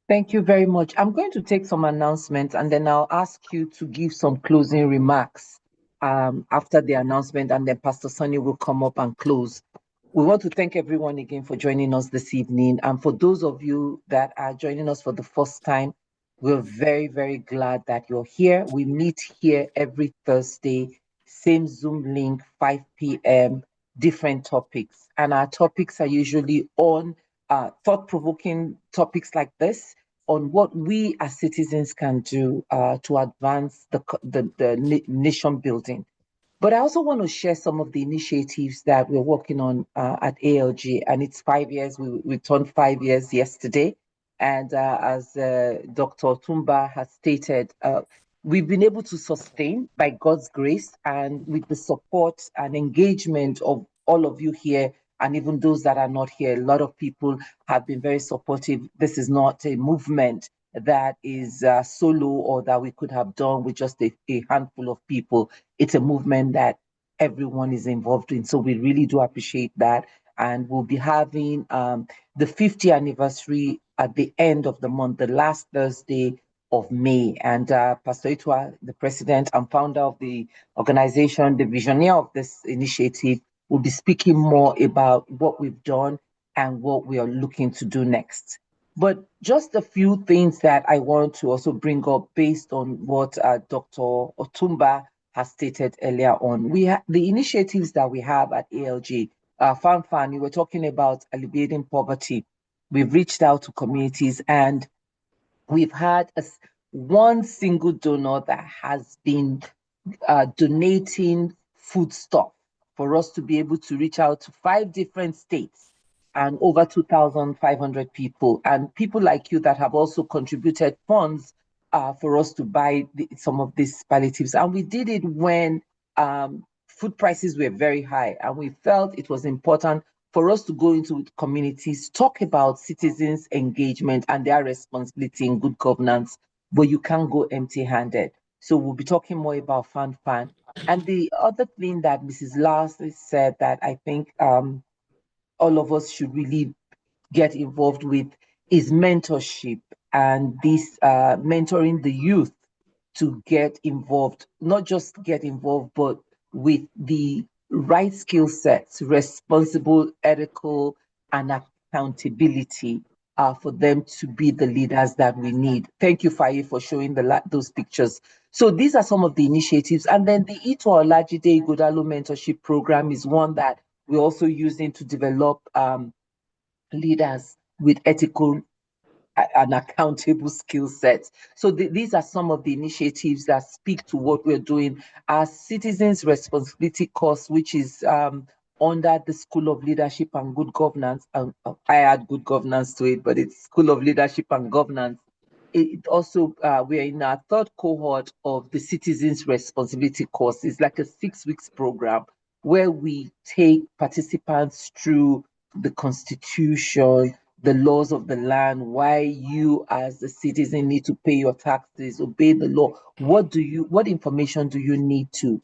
Thank you very much. I'm going to take some announcements and then I'll ask you to give some closing remarks after the announcement, and then Pastor Sonny will come up and close. We want to thank everyone again for joining us this evening. And for those of you that are joining us for the first time, we're very, very glad that you're here. We meet here every Thursday, same Zoom link, 5 p.m., different topics. And our topics are usually on thought-provoking topics like this, on what we as citizens can do to advance the nation building. But I also want to share some of the initiatives that we're working on at ALG, and it's 5 years. We turned 5 years yesterday. And as Dr. Otunba has stated, we've been able to sustain by God's grace and with the support and engagement of all of you here, and even those that are not here. A lot of people have been very supportive. This is not a movement that is solo or that we could have done with just a handful of people. It's a movement that everyone is involved in. So we really do appreciate that. And we'll be having the 50th anniversary at the end of the month, the last Thursday of May. And Pastor Odu'a, the president and founder of the organization, the visionary of this initiative, will be speaking more about what we've done and what we are looking to do next. But just a few things that I want to also bring up based on what Dr. Otunba has stated earlier on. The initiatives that we have at ALG, Fan, you were talking about alleviating poverty. We've reached out to communities and we've had one single donor that has been donating foodstuff for us to be able to reach out to 5 different states and over 2,500 people. And people like you that have also contributed funds for us to buy some of these palliatives. And we did it when food prices were very high. And we felt it was important for us to go into communities, talk about citizens' engagement and their responsibility in good governance, but you can't go empty-handed. So we'll be talking more about Fan. And the other thing that Mrs. Lars said that I think all of us should really get involved with is mentorship, and this mentoring the youth to get involved, not just get involved, but with the right skill sets, responsible, ethical, and accountability for them to be the leaders that we need. Thank you, Faye, for showing those pictures. So these are some of the initiatives. And then the Ito Olajide Igodalo Mentorship Program is one that we're also using to develop leaders with ethical and accountable skill sets. So these are some of the initiatives that speak to what we're doing. Our Citizens Responsibility course, which is under the School of Leadership and Good Governance. I add good governance to it, but it's School of Leadership and Governance. It also, we're in our 3rd cohort of the Citizens Responsibility course. It's like a 6 weeks program where we take participants through the Constitution, the laws of the land, why you as a citizen need to pay your taxes, obey the law. What information do you need to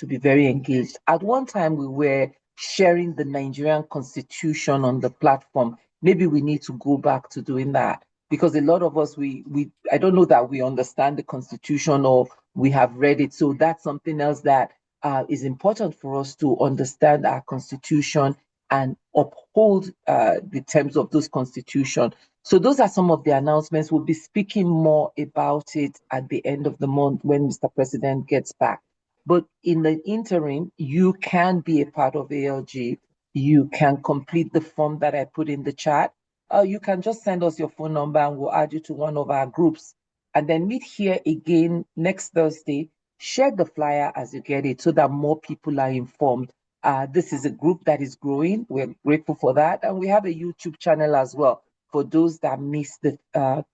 be very engaged? At one time, we were sharing the Nigerian Constitution on the platform. Maybe we need to go back to doing that, because a lot of us, I don't know that we understand the Constitution or we have read it. So that's something else that is important for us to understand our Constitution and uphold the terms of those constitutions. So those are some of the announcements. We'll be speaking more about it at the end of the month when Mr. President gets back. But in the interim, you can be a part of ALG. You can complete the form that I put in the chat. You can just send us your phone number and we'll add you to one of our groups. And then meet here again next Thursday. Share the flyer as you get it so that more people are informed. This is a group that is growing. We're grateful for that. And we have a YouTube channel as well. For those that miss the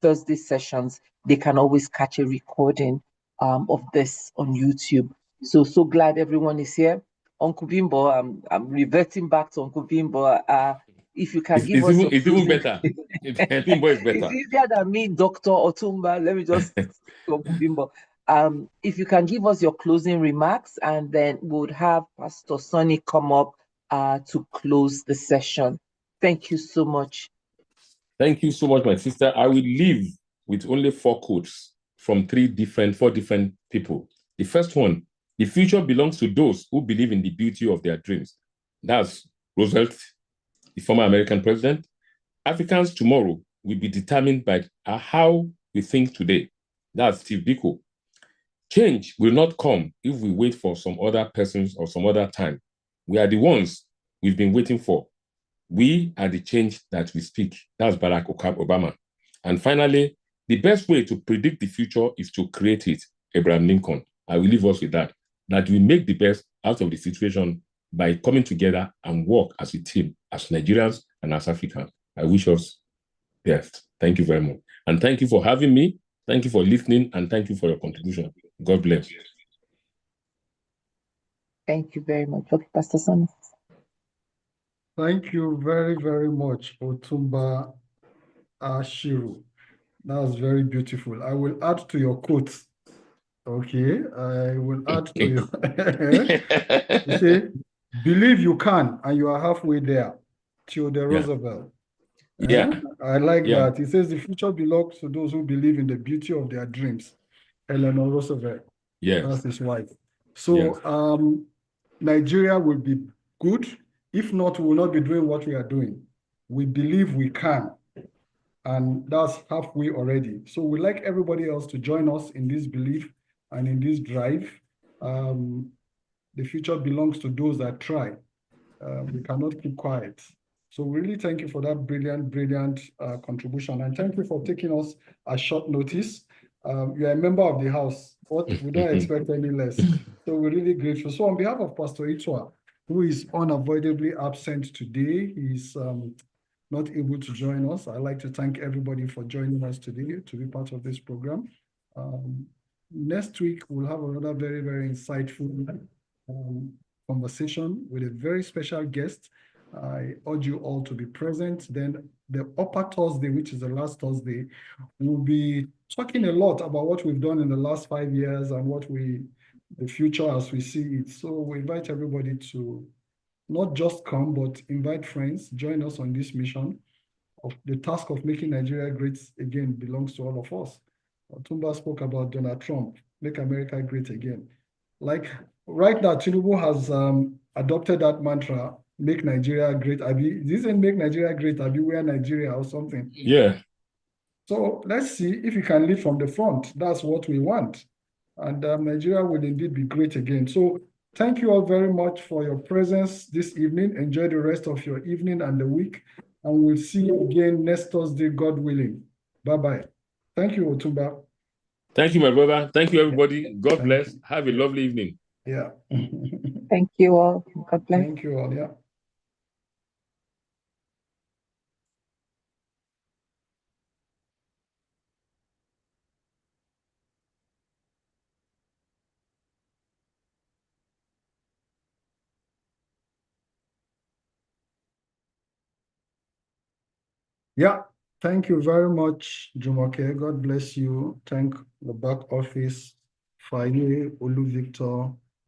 Thursday sessions, they can always catch a recording of this on YouTube. So glad everyone is here. Uncle Bimbo, I'm reverting back to Uncle Bimbo. If you can give us... It's even better. Bimbo is better. It's easier than me, Dr. Otunba. Let me just... Uncle Bimbo. If you can give us your closing remarks, and then we'll have Pastor Sonny come up to close the session. Thank you so much. Thank you so much, my sister. I will leave with only 4 quotes from 4 different people. The first one: the future belongs to those who believe in the beauty of their dreams. That's Roosevelt, the former American president. Africans tomorrow will be determined by how we think today. That's Steve Biko. Change will not come if we wait for some other persons or some other time. We are the ones we've been waiting for. We are the change that we speak. That's Barack Obama. And finally, the best way to predict the future is to create it. Abraham Lincoln. I will leave us with that. That we make the best out of the situation by coming together and work as a team, as Nigerians and as Africans. I wish us best. Thank you very much. And thank you for having me. Thank you for listening, and thank you for your contribution. God bless. Thank you very much. Okay, Pastor Sonny. Thank you very, very much, Otunba Ashiru. That was very beautiful. I will add to your quotes. Okay, I will add to your. You say, believe you can, and you are halfway there. Theodore Roosevelt. Yeah. I like that. He says the future belongs to those who believe in the beauty of their dreams. Eleanor Roosevelt. Yes. That's his wife. So Nigeria will be good. If not, we will not be doing what we are doing. We believe we can. And that's halfway already. So we'd like everybody else to join us in this belief and in this drive. The future belongs to those that try. We cannot keep quiet. So really thank you for that brilliant contribution. And thank you for taking us at short notice. You're a member of the house. We don't expect any less. So we're really grateful. So on behalf of Pastor Odu'a, who is unavoidably absent today, he's not able to join us. I'd like to thank everybody for joining us today to be part of this program. Next week, we'll have another very, very insightful conversation with a very special guest. I urge you all to be present. Then the upper Thursday, which is the last Thursday, we'll be talking a lot about what we've done in the last 5 years and the future as we see it. So we invite everybody to not just come, but invite friends, join us on this mission. The task of making Nigeria great again belongs to all of us. Otunba spoke about Donald Trump, make America great again. Like right now, Tinubu has adopted that mantra, make Nigeria great. This isn't make Nigeria great, we are Nigeria or something. Yeah. So let's see if you can lead from the front. That's what we want. And Nigeria will indeed be great again. So thank you all very much for your presence this evening. Enjoy the rest of your evening and the week. And we'll see you again next Thursday, God willing. Bye-bye. Thank you, Otunba. Thank you, my brother. Thank you, everybody. God bless. Have a lovely evening. Yeah. Thank you all. God bless. Thank you all. Yeah. Yeah, thank you very much, Jumoke. God bless you. Thank the back office, Faye, Olu Victor,